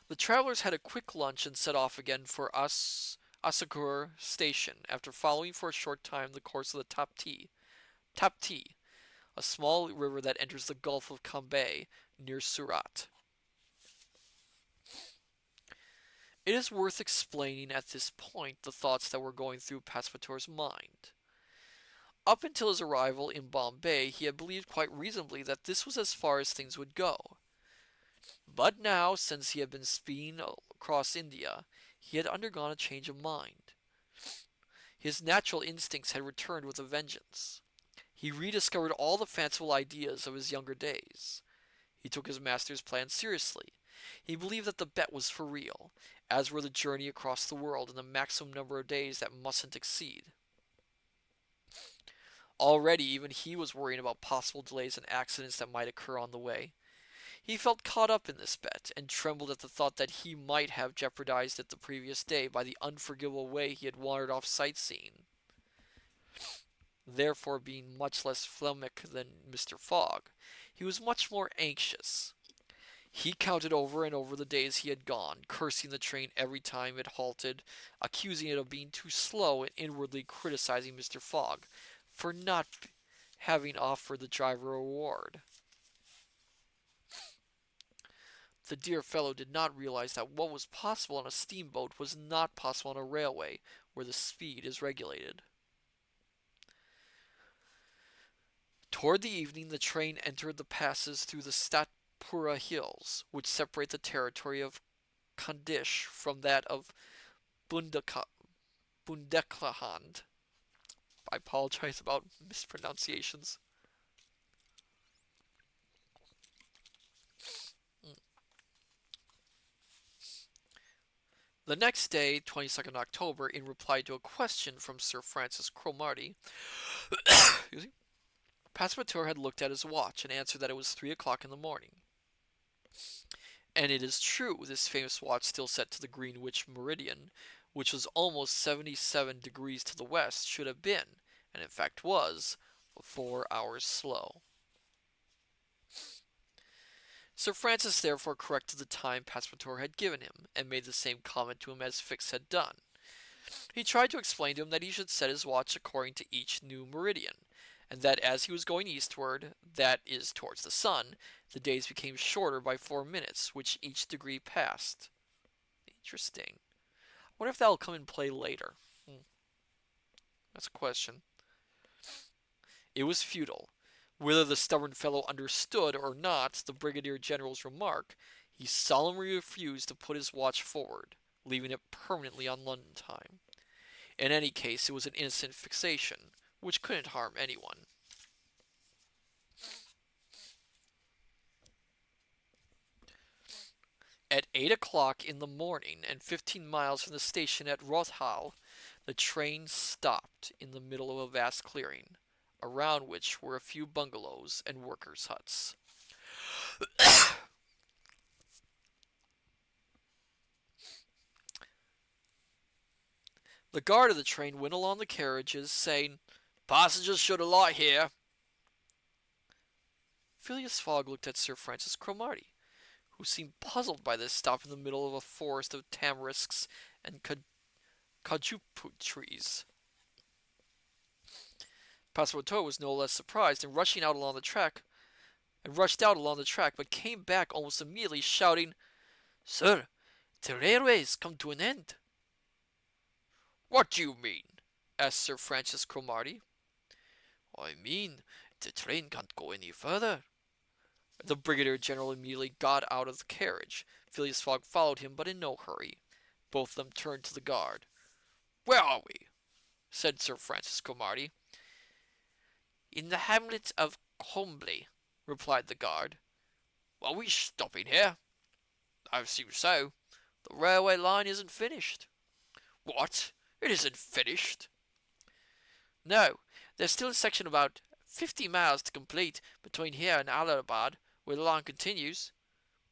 The travelers had a quick lunch and set off again for Asakur station, after following for a short time the course of the Tapti, a small river that enters the Gulf of Cambay near Surat. It is worth explaining at this point the thoughts that were going through Passepartout's mind. Up until his arrival in Bombay, he had believed quite reasonably that this was as far as things would go. But now, since he had been speeding across India, he had undergone a change of mind. His natural instincts had returned with a vengeance. He rediscovered all the fanciful ideas of his younger days. He took his master's plan seriously. He believed that the bet was for real, as were the journey across the world and the maximum number of days that mustn't exceed. Already, even he was worrying about possible delays and accidents that might occur on the way. He felt caught up in this bet, and trembled at the thought that he might have jeopardized it the previous day by the unforgivable way he had wandered off sightseeing. Therefore, being much less phlegmatic than Mr. Fogg, he was much more anxious. He counted over and over the days he had gone, cursing the train every time it halted, accusing it of being too slow, and inwardly criticizing Mr. Fogg for not having offered the driver a reward. The dear fellow did not realize that what was possible on a steamboat was not possible on a railway, where the speed is regulated. Toward the evening, the train entered the passes through the Statpura hills, which separate the territory of Khandish from that of Bundelkhand. I apologize about mispronunciations. The next day, 22nd October, in reply to a question from Sir Francis Cromarty, Passepartout had looked at his watch and answered that it was 3 o'clock in the morning. And it is true, this famous watch still set to the Greenwich meridian which was almost 77 degrees to the west, should have been, and in fact was, 4 hours slow. Sir Francis therefore corrected the time Passepartout had given him, and made the same comment to him as Fix had done. He tried to explain to him that he should set his watch according to each new meridian, and that as he was going eastward, that is, towards the sun, the days became shorter by 4 minutes, which each degree passed. Interesting. I wonder if that'll come in play later. That's a question. It was futile. Whether the stubborn fellow understood or not the Brigadier General's remark, he solemnly refused to put his watch forward, leaving it permanently on London time. In any case, it was an innocent fixation, which couldn't harm anyone. At 8 o'clock in the morning, and 15 miles from the station at Rothal, the train stopped in the middle of a vast clearing, around which were a few bungalows and workers' huts. The guard of the train went along the carriages, saying, "Passengers should alight here." Phileas Fogg looked at Sir Francis Cromarty, who seemed puzzled by this stop in the middle of a forest of tamarisks and cajuput trees. Passepartout was no less surprised, and rushed out along the track, but came back almost immediately, shouting, "Sir, the railway's come to an end." "What do you mean?" asked Sir Francis Cromarty. "I mean, the train can't go any further." The Brigadier General immediately got out of the carriage. Phileas Fogg followed him, but in no hurry. Both of them turned to the guard. "Where are we?" said Sir Francis Cromarty. "In the hamlet of Combley," replied the guard. "Are we stopping here?" "I assume so. The railway line isn't finished." "What? It isn't finished?" "No. There's still a section about 50 miles to complete between here and Allahabad, where the line continues."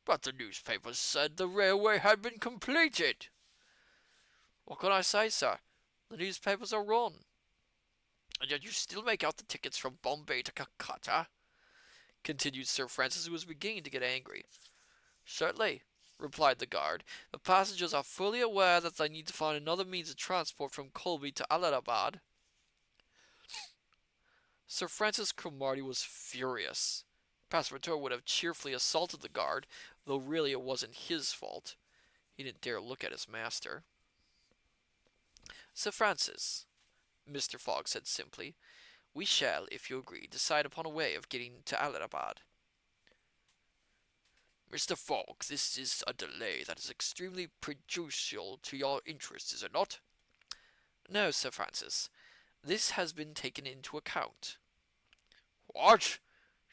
"But the newspapers said the railway had been completed." "What can I say, sir? The newspapers are wrong." "And yet you still make out the tickets from Bombay to Calcutta?" continued Sir Francis, who was beginning to get angry. "Certainly," replied the guard. "The passengers are fully aware that they need to find another means of transport from Colby to Allahabad." Sir Francis Cromarty was furious. Passepartout would have cheerfully assaulted the guard, though really it wasn't his fault. He didn't dare look at his master. "Sir Francis," Mr. Fogg said simply, "we shall, if you agree, decide upon a way of getting to Allahabad." "Mr. Fogg, this is a delay that is extremely prejudicial to your interests, is it not?" "No, Sir Francis. This has been taken into account." "What?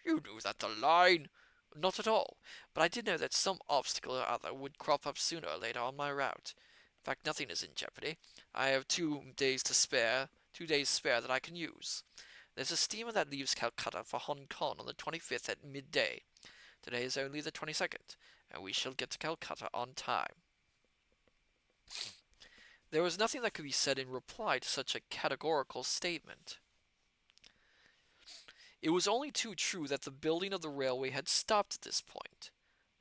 You knew that the line—" "Not at all. But I did know that some obstacle or other would crop up sooner or later on my route. In fact, nothing is in jeopardy. I have 2 days spare that I can use. There's a steamer that leaves Calcutta for Hong Kong on the 25th at midday. Today is only the 22nd, and we shall get to Calcutta on time." There was nothing that could be said in reply to such a categorical statement. It was only too true that the building of the railway had stopped at this point.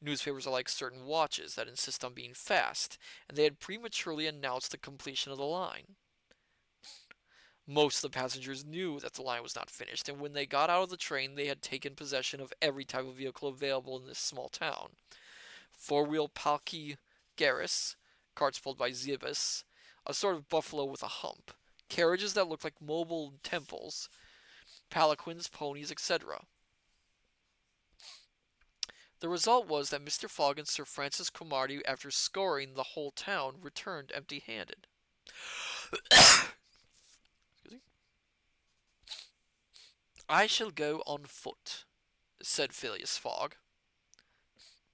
Newspapers are like certain watches that insist on being fast, and they had prematurely announced the completion of the line. Most of the passengers knew that the line was not finished, and when they got out of the train they had taken possession of every type of vehicle available in this small town. Four-wheel palki garis, carts pulled by zebus, a sort of buffalo with a hump, carriages that looked like mobile temples, palanquins, ponies, etc. The result was that Mr. Fogg and Sir Francis Cromarty, after scouring the whole town, returned empty-handed. "I shall go on foot," said Phileas Fogg.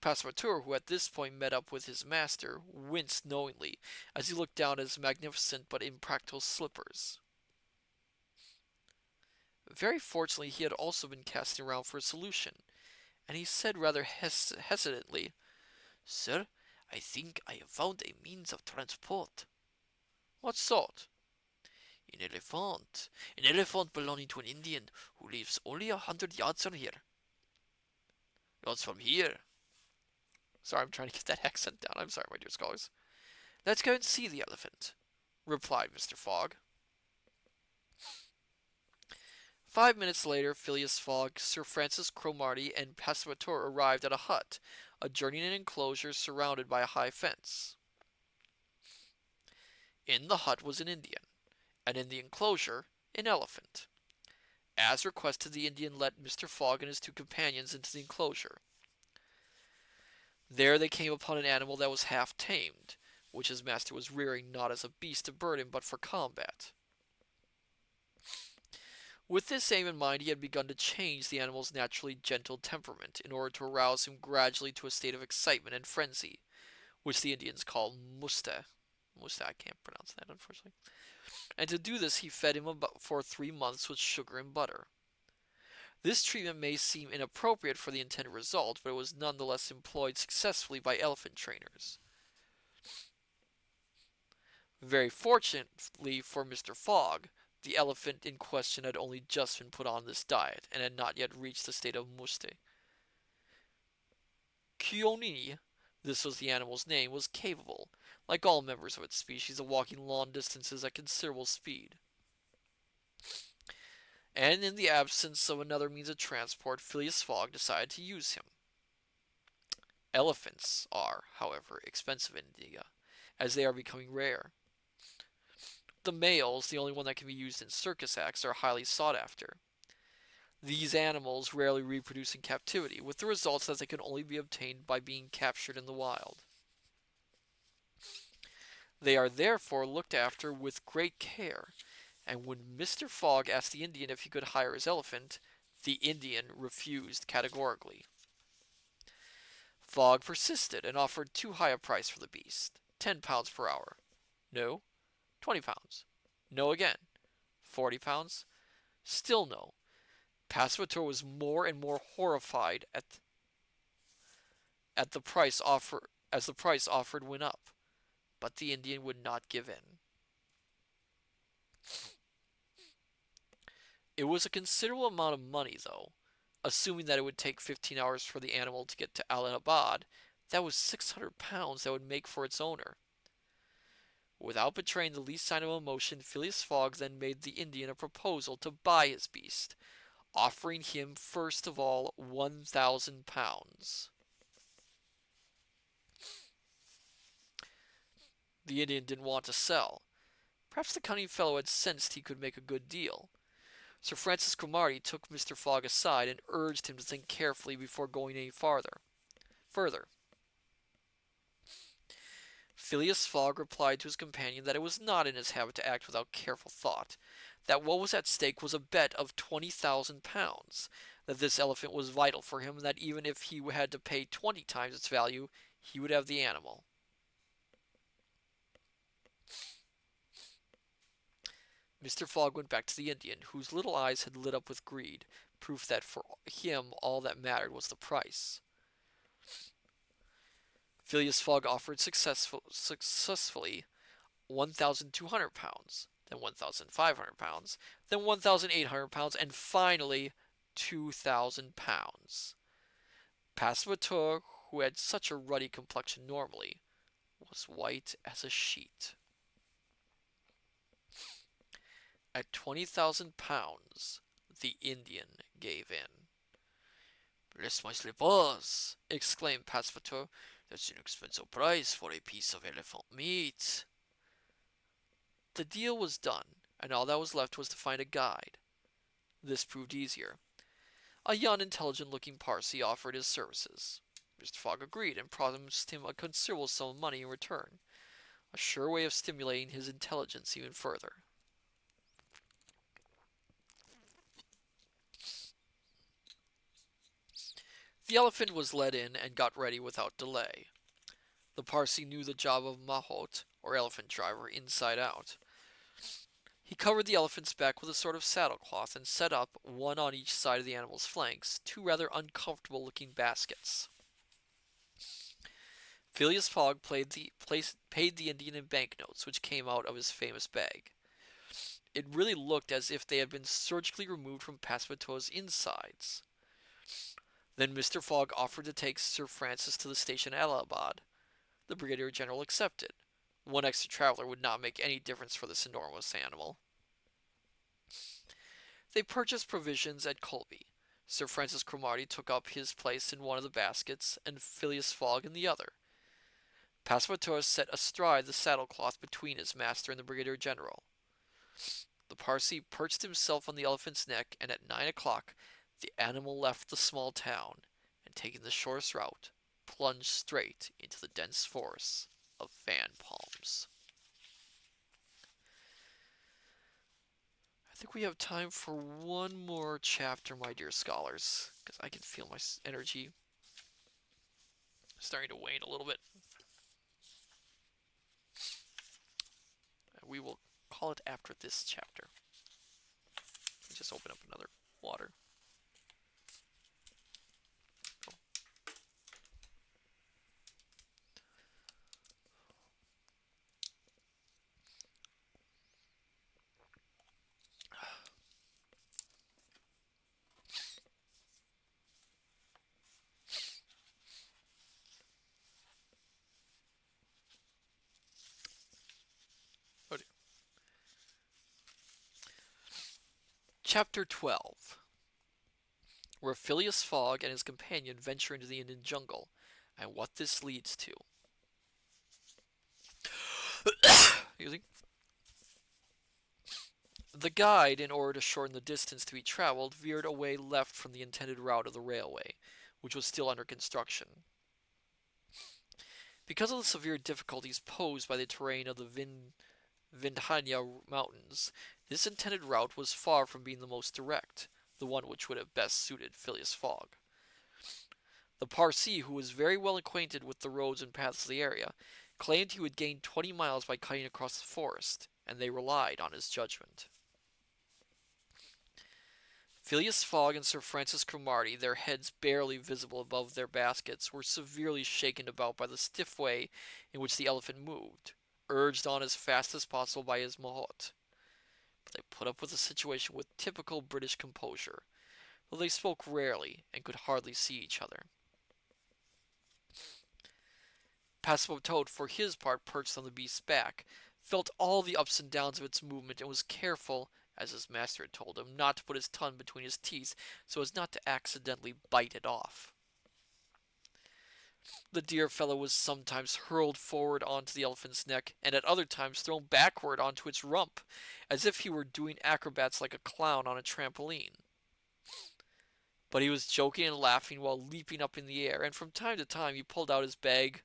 Passepartout, who at this point met up with his master, winced knowingly as he looked down at his magnificent but impractical slippers. Very fortunately he had also been casting around for a solution, and he said rather hesitantly, "Sir, I think I have found a means of transport." What sort? An elephant. An elephant belonging to an Indian who lives only 100 yards from here. Yards from here. Sorry, I'm trying to get that accent down. I'm sorry, my dear scholars. Let's go and see the elephant, replied Mr. Fogg. 5 minutes later, Phileas Fogg, Sir Francis Cromarty, and Passepartout arrived at a hut, adjoining an enclosure surrounded by a high fence. In the hut was an Indian, and in the enclosure, an elephant. As requested, the Indian led Mr. Fogg and his two companions into the enclosure. There they came upon an animal that was half tamed, which his master was rearing not as a beast of burden but for combat. With this aim in mind, he had begun to change the animal's naturally gentle temperament in order to arouse him gradually to a state of excitement and frenzy, which the Indians call musta. Musta, I can't pronounce that, unfortunately. And to do this, he fed him for 3 months with sugar and butter. This treatment may seem inappropriate for the intended result, but it was nonetheless employed successfully by elephant trainers. Very fortunately for Mr. Fogg, the elephant in question had only just been put on this diet, and had not yet reached the state of muste. Kyoni, this was the animal's name, was capable, like all members of its species, of walking long distances at considerable speed. And in the absence of another means of transport, Phileas Fogg decided to use him. Elephants are, however, expensive in India, as they are becoming rare. The males, the only one that can be used in circus acts, are highly sought after. These animals rarely reproduce in captivity, with the results that they can only be obtained by being captured in the wild. They are therefore looked after with great care, and when Mr. Fogg asked the Indian if he could hire his elephant, the Indian refused categorically. Fogg persisted and offered too high a price for the beast, £10 per hour. No. £20. No again. £40. Still no. Passepartout was more and more horrified at the price offer as the price offered went up, but the Indian would not give in. It was a considerable amount of money, though. Assuming that it would take 15 hours for the animal to get to Allahabad, that was £600 that would make for its owner. Without betraying the least sign of emotion, Phileas Fogg then made the Indian a proposal to buy his beast, offering him first of all £1,000. The Indian didn't want to sell. Perhaps the cunning fellow had sensed he could make a good deal. Sir Francis Cromarty took Mr. Fogg aside and urged him to think carefully before going any farther. Phileas Fogg replied to his companion that it was not in his habit to act without careful thought, that what was at stake was a bet of £20,000, that this elephant was vital for him, and that even if he had to pay 20 times its value, he would have the animal. Mr. Fogg went back to the Indian, whose little eyes had lit up with greed, proof that for him all that mattered was the price. Phileas Fogg offered successfully £1,200, then £1,500, then £1,800, and finally £2,000. Passepartout, who had such a ruddy complexion normally, was white as a sheet. At £20,000, the Indian gave in. "Bless my slippers!" exclaimed Passepartout. "That's an expensive price for a piece of elephant meat." The deal was done, and all that was left was to find a guide. This proved easier. A young, intelligent-looking Parsee offered his services. Mr. Fogg agreed, and promised him a considerable sum of money in return, a sure way of stimulating his intelligence even further. The elephant was led in and got ready without delay. The Parsee knew the job of mahout, or elephant driver, inside out. He covered the elephant's back with a sort of saddlecloth and set up, one on each side of the animal's flanks, two rather uncomfortable-looking baskets. Phileas Fogg paid the Indian in banknotes, which came out of his famous bag. It really looked as if they had been surgically removed from Passepartout's insides. Then Mr. Fogg offered to take Sir Francis to the station at Allahabad. The Brigadier General accepted. One extra traveler would not make any difference for this enormous animal. They purchased provisions at Colby. Sir Francis Cromarty took up his place in one of the baskets, and Phileas Fogg in the other. Passepartout sat astride the saddle-cloth between his master and the Brigadier General. The Parsee perched himself on the elephant's neck, and at 9 o'clock the animal left the small town, and taking the shortest route, plunged straight into the dense forests of fan palms. I think we have time for one more chapter, my dear scholars, because I can feel my energy starting to wane a little bit. And we will call it after this chapter. Just open up another water. Chapter 12, where Phileas Fogg and his companion venture into the Indian jungle, and what this leads to. The guide, in order to shorten the distance to be traveled, veered away left from the intended route of the railway, which was still under construction. Because of the severe difficulties posed by the terrain of the Vindhya Mountains, this intended route was far from being the most direct, the one which would have best suited Phileas Fogg. The Parsee, who was very well acquainted with the roads and paths of the area, claimed he would gain 20 miles by cutting across the forest, and they relied on his judgment. Phileas Fogg and Sir Francis Cromarty, their heads barely visible above their baskets, were severely shaken about by the stiff way in which the elephant moved, urged on as fast as possible by his mahout. But they put up with the situation with typical British composure, though they spoke rarely and could hardly see each other. Passepartout, for his part, perched on the beast's back, felt all the ups and downs of its movement, and was careful, as his master had told him, not to put his tongue between his teeth so as not to accidentally bite it off. The dear fellow was sometimes hurled forward onto the elephant's neck, and at other times thrown backward onto its rump, as if he were doing acrobats like a clown on a trampoline. But he was joking and laughing while leaping up in the air, and from time to time he pulled out of his bag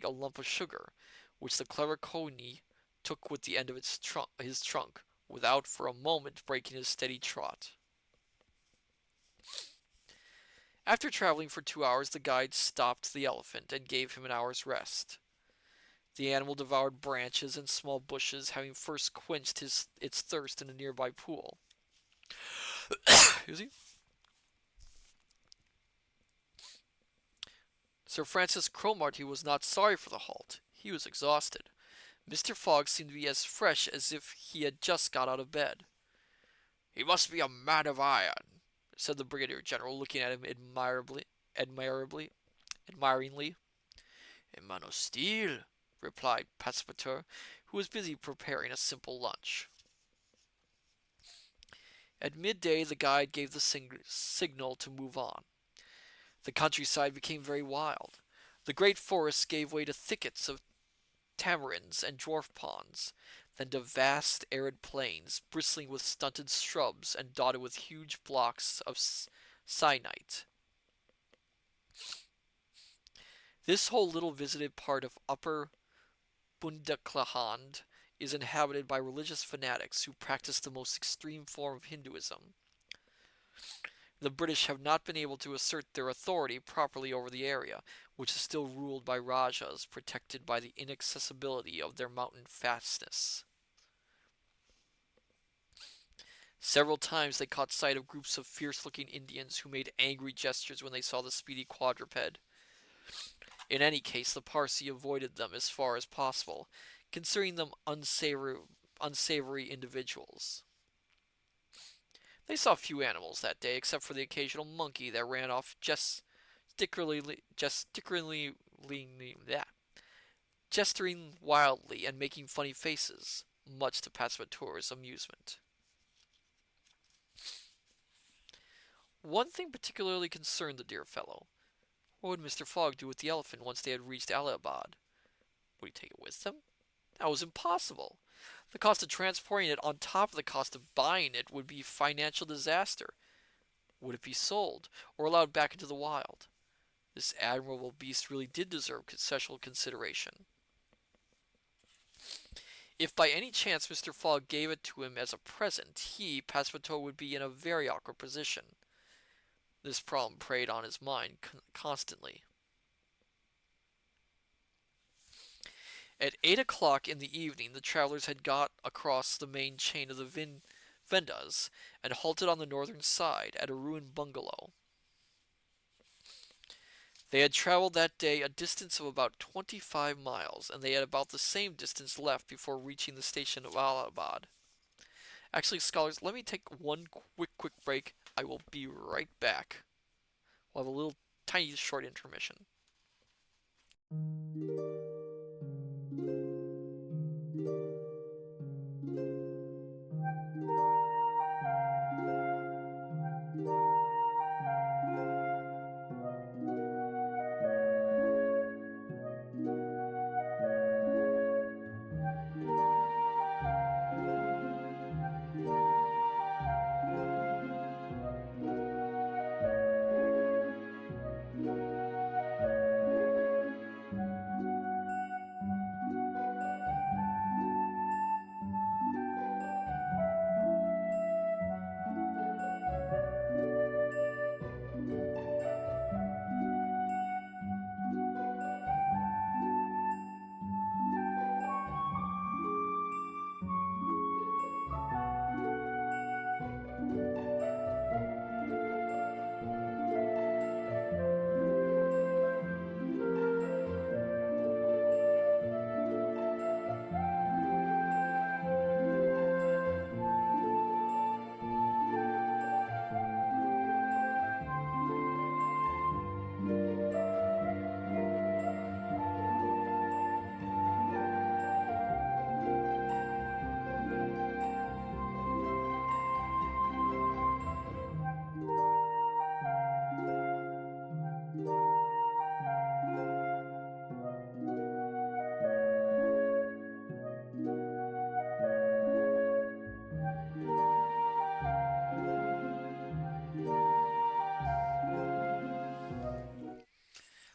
a lump of sugar, which the clever Coney took with the end of his trunk, without for a moment breaking his steady trot. After traveling for 2 hours, the guide stopped the elephant and gave him an hour's rest. The animal devoured branches and small bushes, having first quenched its thirst in a nearby pool. Sir Francis Cromarty was not sorry for the halt. He was exhausted. Mr. Fogg seemed to be as fresh as if he had just got out of bed. "He must be a man of iron," said the Brigadier General, looking at him admiringly. "A man of steel," replied Passepartout, who was busy preparing a simple lunch. At midday the guide gave the signal to move on. The countryside became very wild. The great forests gave way to thickets of tamarinds and dwarf ponds, then to vast arid plains, bristling with stunted shrubs and dotted with huge blocks of syenite. This whole little visited part of Upper Bundelkhand is inhabited by religious fanatics who practice the most extreme form of Hinduism. The British have not been able to assert their authority properly over the area, which is still ruled by Rajas, protected by the inaccessibility of their mountain fastness. Several times they caught sight of groups of fierce-looking Indians who made angry gestures when they saw the speedy quadruped. In any case, the Parsi avoided them as far as possible, considering them unsavory individuals. They saw few animals that day, except for the occasional monkey that ran off yeah, gesturing wildly and making funny faces, much to Passamateur's amusement. One thing particularly concerned the dear fellow. What would Mr. Fogg do with the elephant once they had reached Allahabad? Would he take it with them? That was impossible. The cost of transporting it on top of the cost of buying it would be financial disaster. Would it be sold or allowed back into the wild? This admirable beast really did deserve special consideration. If by any chance Mr. Fogg gave it to him as a present, he, Passepartout, would be in a very awkward position. This problem preyed on his mind constantly. At 8 o'clock in the evening, the travelers had got across the main chain of the Vendas and halted on the northern side at a ruined bungalow. They had traveled that day a distance of about 25 miles, and they had about the same distance left before reaching the station of Allahabad. Actually, scholars, let me take one quick break. I will be right back. We'll have a little tiny short intermission.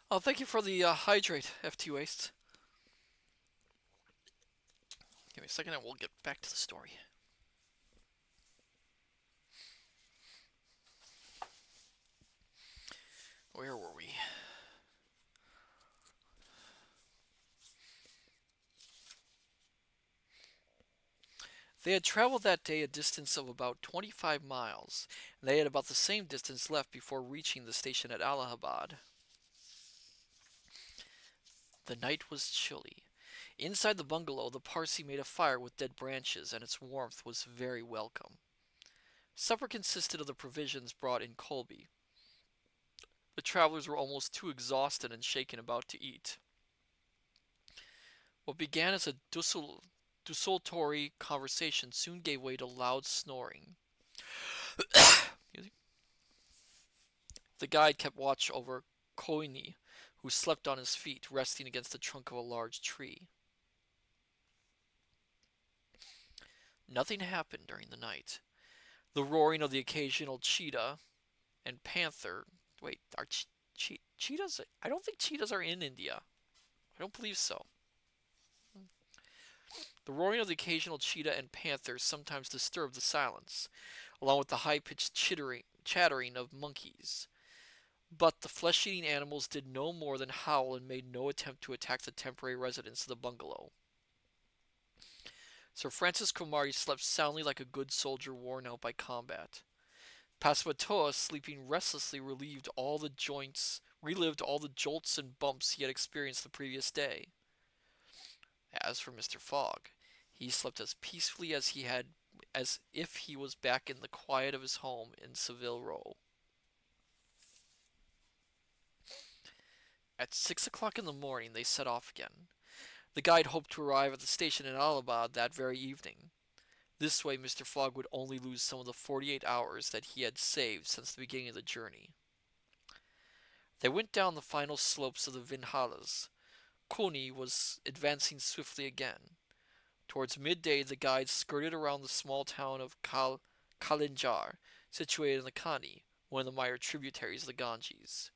Oh, thank you for the hydrate, FT Waste. Give me a second and we'll get back to the story. Where were we? They had traveled that day a distance of about 25 miles, and they had about the same distance left before reaching the station at Allahabad. The night was chilly. Inside the bungalow, the Parsee made a fire with dead branches, and its warmth was very welcome. Supper consisted of the provisions brought in Colby. The travelers were almost too exhausted and shaken about to eat. What began as a desultory conversation soon gave way to loud snoring. The guide kept watch over Koini, who slept on his feet, resting against the trunk of a large tree. Nothing happened during the night. The roaring of the occasional cheetah and panther. Wait, are cheetahs? I don't think cheetahs are in India. I don't believe so. The roaring of the occasional cheetah and panther sometimes disturbed the silence, along with the high-pitched chattering of monkeys. But the flesh-eating animals did no more than howl and made no attempt to attack the temporary residents of the bungalow. Sir Francis Cromarty slept soundly like a good soldier worn out by combat. Passepartout, sleeping restlessly, relieved all the joints relived all the jolts and bumps he had experienced the previous day. As for Mr. Fogg, he slept as peacefully as if he was back in the quiet of his home in Savile Row. At 6 o'clock in the morning they set off again. The guide hoped to arrive at the station in Allahabad that very evening. This way Mr. Fogg would only lose some of the 48 hours that he had saved since the beginning of the journey. They went down the final slopes of the Vinhalas. Kuni was advancing swiftly again. Towards midday the guide skirted around the small town of Kalinjar, situated in the Kani, one of the minor tributaries of the Ganges.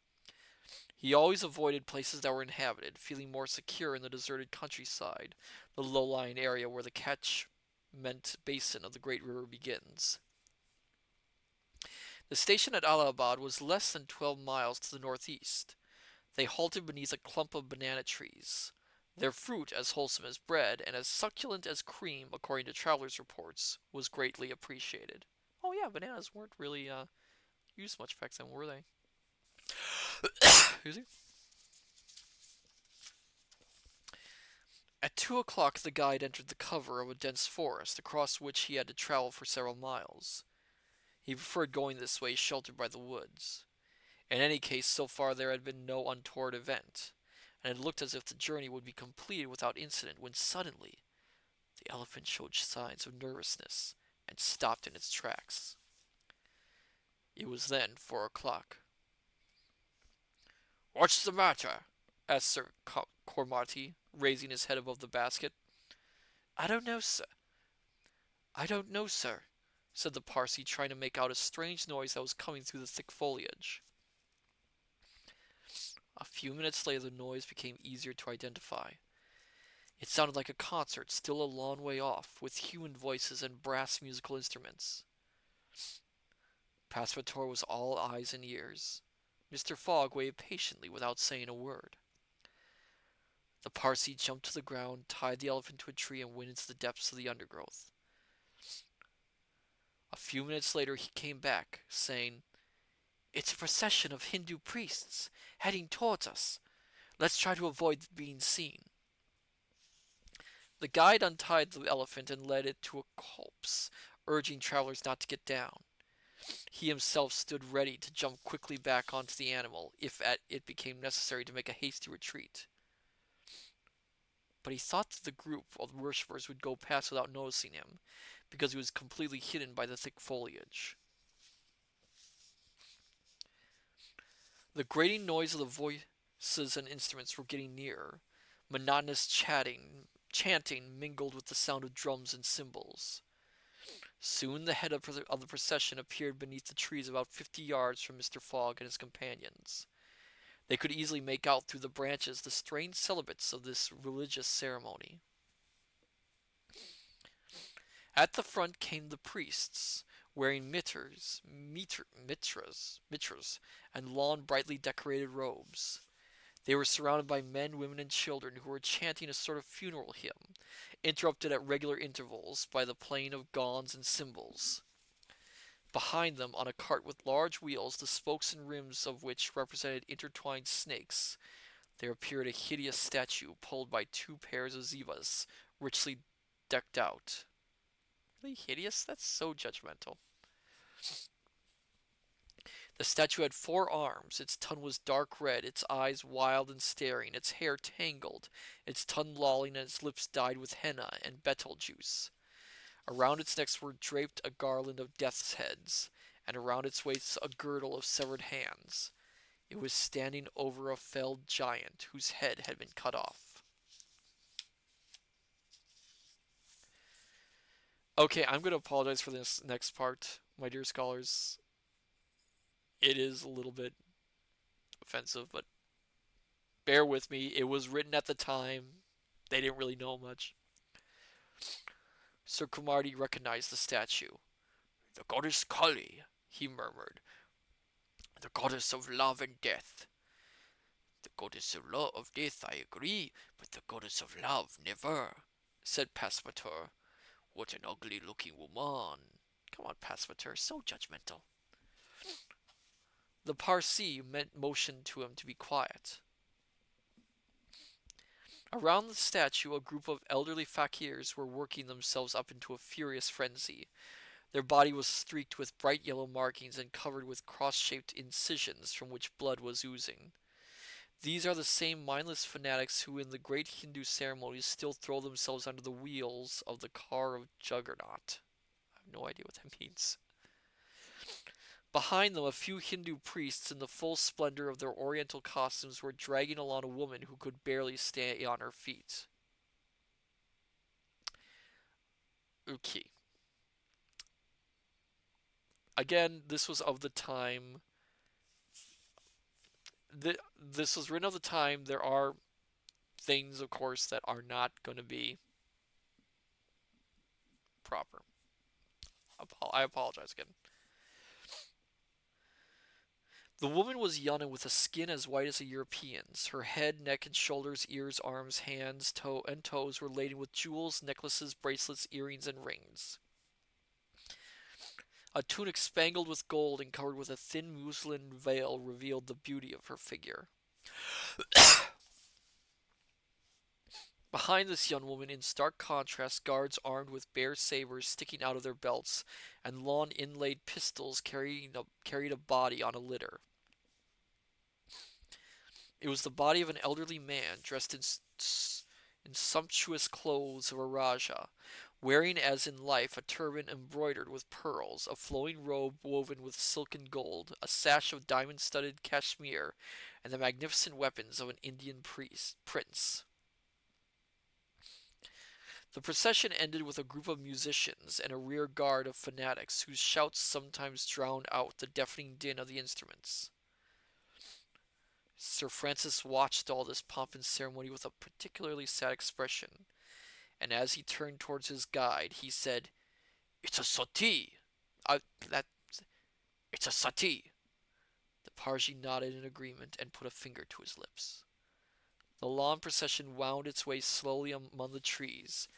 He always avoided places that were inhabited, feeling more secure in the deserted countryside, the low-lying area where the catchment basin of the great river begins. The station at Allahabad was less than 12 miles to the northeast. They halted beneath a clump of banana trees. Their fruit, as wholesome as bread and as succulent as cream, according to travelers' reports, was greatly appreciated. Oh yeah, bananas weren't really used much back then, were they? Excuse me. At 2 o'clock the guide entered the cover of a dense forest, across which he had to travel for several miles. He preferred going this way, sheltered by the woods. In any case, so far there had been no untoward event, and it looked as if the journey would be completed without incident, when suddenly the elephant showed signs of nervousness and stopped in its tracks. It was then 4 o'clock. "What's the matter?" asked Sir Cormati, raising his head above the basket. "I don't know, sir," said the Parsee, trying to make out a strange noise that was coming through the thick foliage. A few minutes later the noise became easier to identify. It sounded like a concert still a long way off, with human voices and brass musical instruments. Passepartout was all eyes and ears. Mr. Fogg waited patiently without saying a word. The Parsee jumped to the ground, tied the elephant to a tree, and went into the depths of the undergrowth. A few minutes later he came back, saying, "It's a procession of Hindu priests heading towards us. Let's try to avoid being seen." The guide untied the elephant and led it to a copse, urging travelers not to get down. He himself stood ready to jump quickly back onto the animal if it became necessary to make a hasty retreat. But he thought that the group of worshippers would go past without noticing him, because he was completely hidden by the thick foliage. The grating noise of the voices and instruments were getting nearer. Monotonous chanting mingled with the sound of drums and cymbals. Soon the head of the procession appeared beneath the trees about 50 yards from Mr. Fogg and his companions. They could easily make out through the branches the strange celibates of this religious ceremony. At the front came the priests, wearing mitras, and long, brightly decorated robes. They were surrounded by men, women, and children who were chanting a sort of funeral hymn, interrupted at regular intervals by the playing of gongs and cymbals. Behind them, on a cart with large wheels, the spokes and rims of which represented intertwined snakes, there appeared a hideous statue pulled by 2 pairs of zebras, richly decked out. Really hideous? That's so judgmental. The statue had 4 arms, its tongue was dark red, its eyes wild and staring, its hair tangled, its tongue lolling, and its lips dyed with henna and betel juice. Around its neck were draped a garland of death's heads, and around its waist a girdle of severed hands. It was standing over a felled giant whose head had been cut off. Okay, I'm going to apologize for this next part, my dear scholars. It is a little bit offensive, but bear with me. It was written at the time. They didn't really know much. Sir Kumardi recognized the statue. "The goddess Kali," he murmured. "The goddess of love and death." "The goddess of death, I agree, but the goddess of love, never," said Passepartout. "What an ugly-looking woman." Come on, Passepartout, so judgmental. The Parsee motioned to him to be quiet. Around the statue, a group of elderly fakirs were working themselves up into a furious frenzy. Their body was streaked with bright yellow markings and covered with cross-shaped incisions from which blood was oozing. These are the same mindless fanatics who in the great Hindu ceremonies still throw themselves under the wheels of the car of Juggernaut. I have no idea what that means. Behind them, a few Hindu priests in the full splendor of their oriental costumes were dragging along a woman who could barely stay on her feet. Okay. Again, this was of the time. This was written of the time. There are things, of course, that are not going to be proper. I apologize again. The woman was young and with a skin as white as a European's. Her head, neck, and shoulders, ears, arms, hands, and toes were laden with jewels, necklaces, bracelets, earrings, and rings. A tunic spangled with gold and covered with a thin muslin veil revealed the beauty of her figure. Behind this young woman, in stark contrast, guards armed with bare sabers sticking out of their belts and long inlaid pistols carried a body on a litter. It was the body of an elderly man dressed in sumptuous clothes of a Rajah, wearing as in life a turban embroidered with pearls, a flowing robe woven with silken gold, a sash of diamond-studded cashmere, and the magnificent weapons of an Indian prince. The procession ended with a group of musicians and a rear guard of fanatics whose shouts sometimes drowned out the deafening din of the instruments. Sir Francis watched all this pomp and ceremony with a particularly sad expression, and as he turned towards his guide, he said, "It's a sati! That it's a sati!" The Parji nodded in agreement and put a finger to his lips. The long procession wound its way slowly among the trees,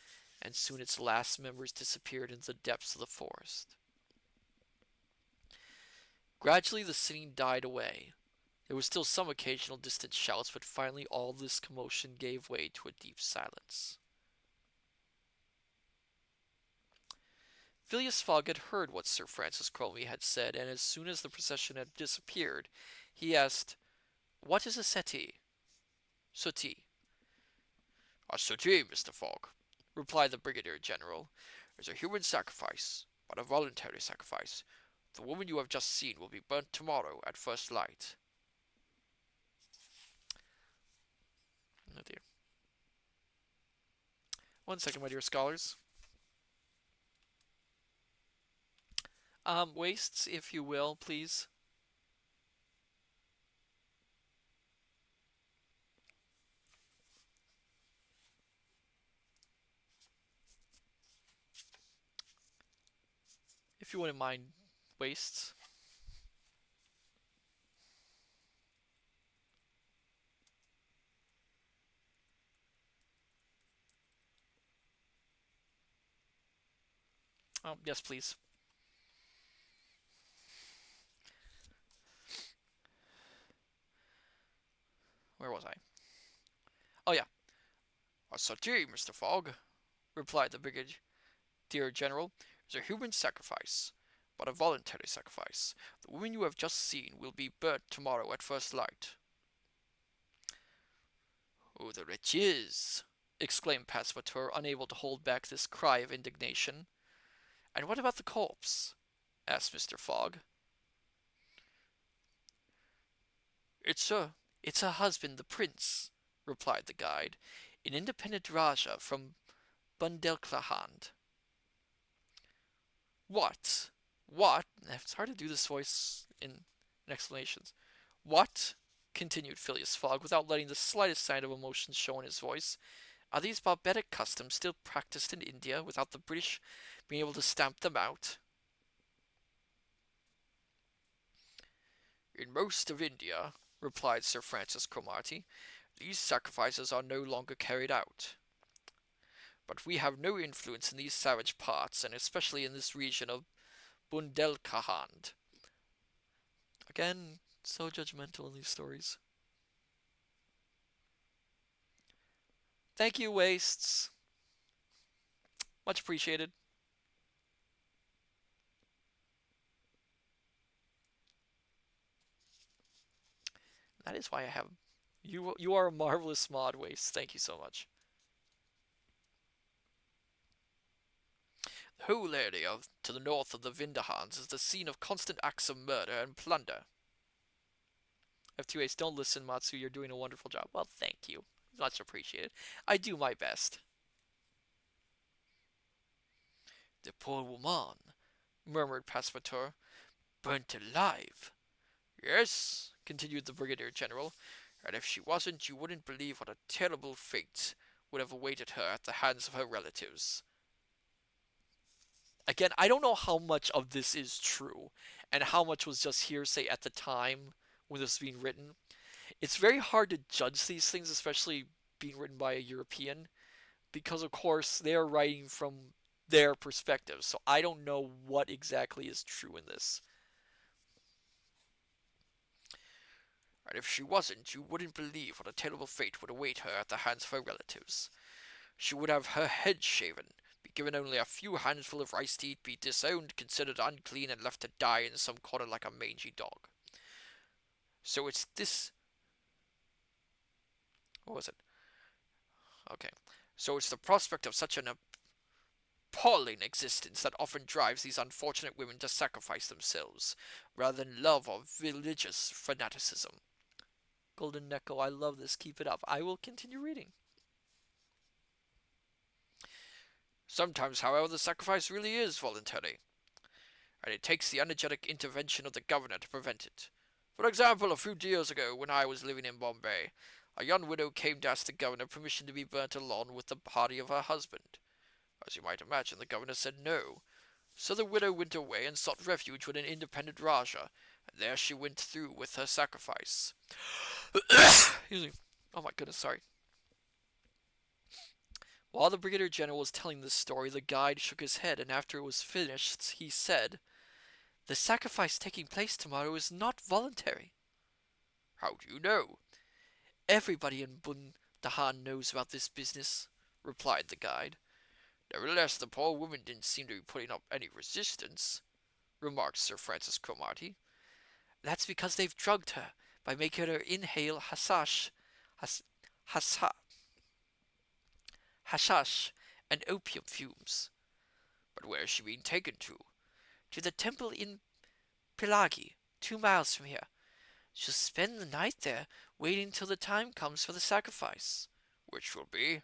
and soon its last members disappeared into the depths of the forest. Gradually the singing died away. There was still some occasional distant shouts, but finally all this commotion gave way to a deep silence. Phileas Fogg had heard what Sir Francis Cromarty had said, and as soon as the procession had disappeared, he asked, "What is a settee?" "Suttee." "A suttee, Mr. Fogg," replied the Brigadier General, "is a human sacrifice, but a voluntary sacrifice. The woman you have just seen will be burnt tomorrow at first light." Oh dear. One second, my dear scholars. Wastes, if you will, please. If you wouldn't mind, wastes. Yes, please. Where was I? Oh, yeah. "A suttee, Mr. Fogg," replied the Brigadier General, "is a human sacrifice, but a voluntary sacrifice. The woman you have just seen will be burnt tomorrow at first light." "Oh, the wretches!" exclaimed Passepartout, unable to hold back this cry of indignation. "And what about the corpse?" asked Mr. Fogg. It's her husband, the prince," replied the guide, "an independent Rajah from Bundelkhand." "What? What?" It's hard to do this voice in explanations. "What?" continued Phileas Fogg, without letting the slightest sign of emotion show in his voice. "Are these barbaric customs still practiced in India without the British being able to stamp them out?" "In most of India," replied Sir Francis Cromarty, "these sacrifices are no longer carried out. But we have no influence in these savage parts, and especially in this region of Bundelkhand." Again, So judgmental in these stories. Thank you, Wastes. Much appreciated. That is why I have you. You are a marvelous mod, Wastes. Thank you so much. The whole area to the north of the Vindahans is the scene of constant acts of murder and plunder. F2Ace, don't listen, Matsu. You're doing a wonderful job. Well, thank you. Much appreciated. I do my best. The poor woman, murmured Passepartout, burnt alive. Yes, continued the Brigadier General, and if she wasn't, you wouldn't believe what a terrible fate would have awaited her at the hands of her relatives. Again, I don't know how much of this is true and how much was just hearsay at the time when this was being written. It's very hard to judge these things, especially being written by a European, because of course they are writing from their perspective. So I don't know what exactly is true in this. And if she wasn't, you wouldn't believe what a terrible fate would await her at the hands of her relatives. She would have her head shaven, be given only a few handfuls of rice to eat, be disowned, considered unclean, and left to die in some corner like a mangy dog. So it's this. What was it? Okay. So it's the prospect of such an appalling existence that often drives these unfortunate women to sacrifice themselves, rather than love or religious fanaticism. Golden Neko, I love this. Keep it up. I will continue reading. Sometimes, however, the sacrifice really is voluntary, and it takes the energetic intervention of the governor to prevent it. For example, a few years ago, when I was living in Bombay, a young widow came to ask the governor permission to be burnt along with the body of her husband. As you might imagine, the governor said no. So the widow went away and sought refuge with an independent Raja, and there she went through with her sacrifice. Excuse me. Oh my goodness, sorry. While the Brigadier General was telling this story, the guide shook his head, and after it was finished, he said, "The sacrifice taking place tomorrow is not voluntary." "How do you know?" "Everybody in Bundahan knows about this business," replied the guide. "Nevertheless, the poor woman didn't seem to be putting up any resistance," remarked Sir Francis Cromarty. "That's because they've drugged her by making her inhale has, hashash, and opium fumes." "But where is she being taken to?" "To the temple in Pilagi, 2 miles from here. She'll spend the night there, waiting till the time comes for the sacrifice." "Which will be?"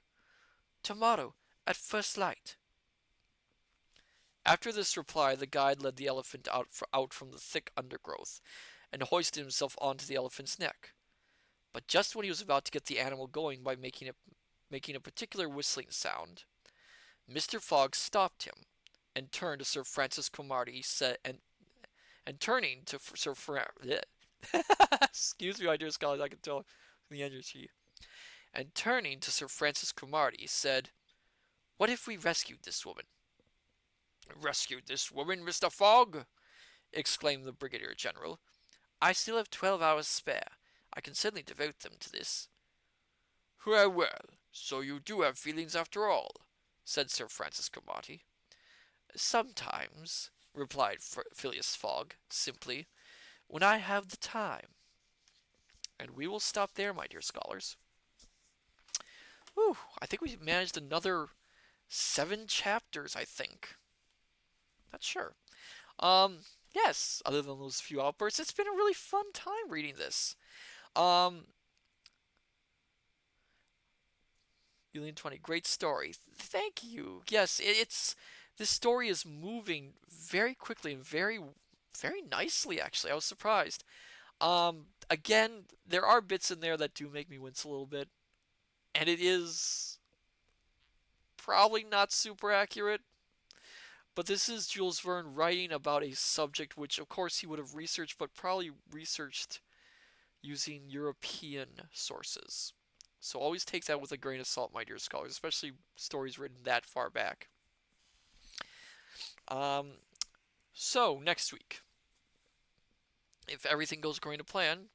"Tomorrow, at first light." After this reply, the guide led the elephant out from the thick undergrowth, and hoisted himself onto the elephant's neck. But just when he was about to get the animal going by making a particular whistling sound, Mr. Fogg stopped him, and turned to Sir Francis Cromarty, and turning to Sir excuse me, my dear scholars, I can tell the energy. And turning to Sir Francis Cromarty, said, "What if we rescued this woman?" "Rescued this woman, Mr. Fogg!" exclaimed the Brigadier General. "I still have 12 hours spare. I can certainly devote them to this." "Well, well, so you do have feelings after all," said Sir Francis Cromarty. "Sometimes," replied Phileas Fogg, simply, "when I have the time." And we will stop there, my dear scholars. Whew, I think we managed another 7 chapters, I think. Not sure. Yes, other than those few outbursts, it's been a really fun time reading this. Um, Alien 20, great story. Thank you. Yes, it's this story is moving very quickly and very nicely, actually. I was surprised. Again, there are bits in there that do make me wince a little bit, and it is probably not super accurate. But this is Jules Verne writing about a subject which, of course, he would have researched, but probably researched using European sources. So always take that with a grain of salt, my dear scholars, especially stories written that far back. Um, so next week, If everything goes according to plan,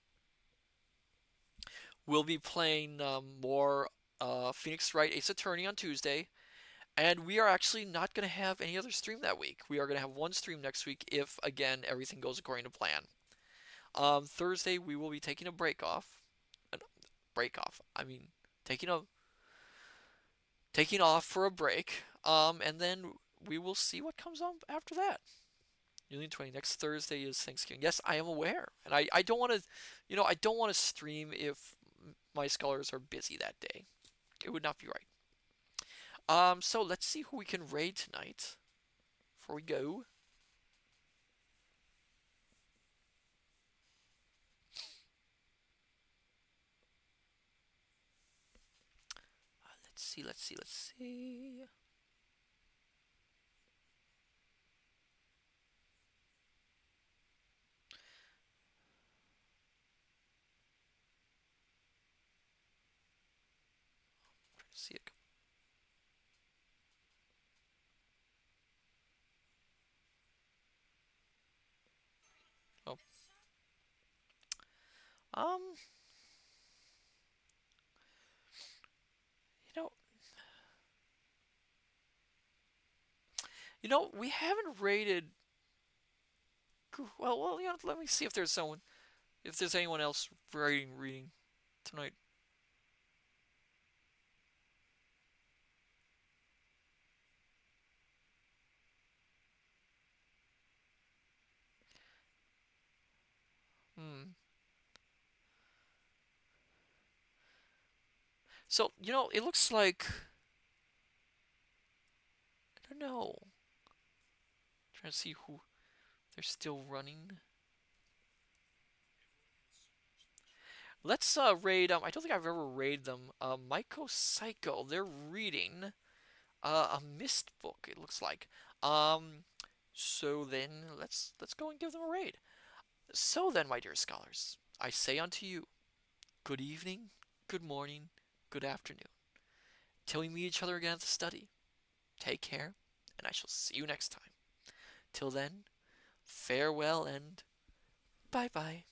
we'll be playing more Phoenix Wright Ace Attorney on Tuesday. And we are actually not going to have any other stream that week. We are going to have one stream next week if, again, everything goes according to plan. Thursday, we will be taking a break off. Break off. I mean, taking a taking off for a break. And then we will see what comes up after that. June 20. Next Thursday is Thanksgiving. Yes, I am aware, and I don't want to, I don't want to stream if my scholars are busy that day. It would not be right. So let's see who we can raid tonight. Before we go, let's see, let's see, let's see. See it. Oh, um, you know, we haven't rated. Well, let me see if there's anyone else reading tonight. Hmm. So, it looks like I don't know. Trying to see who they're still running. Let's raid. I don't think I've ever raided them. Myco Psycho. They're reading a mist book. It looks like. Um. So then let's go and give them a raid. So then, my dear scholars, I say unto you, good evening, good morning, good afternoon. Till we meet each other again at the study. Take care, and I shall see you next time. Till then, farewell and bye bye.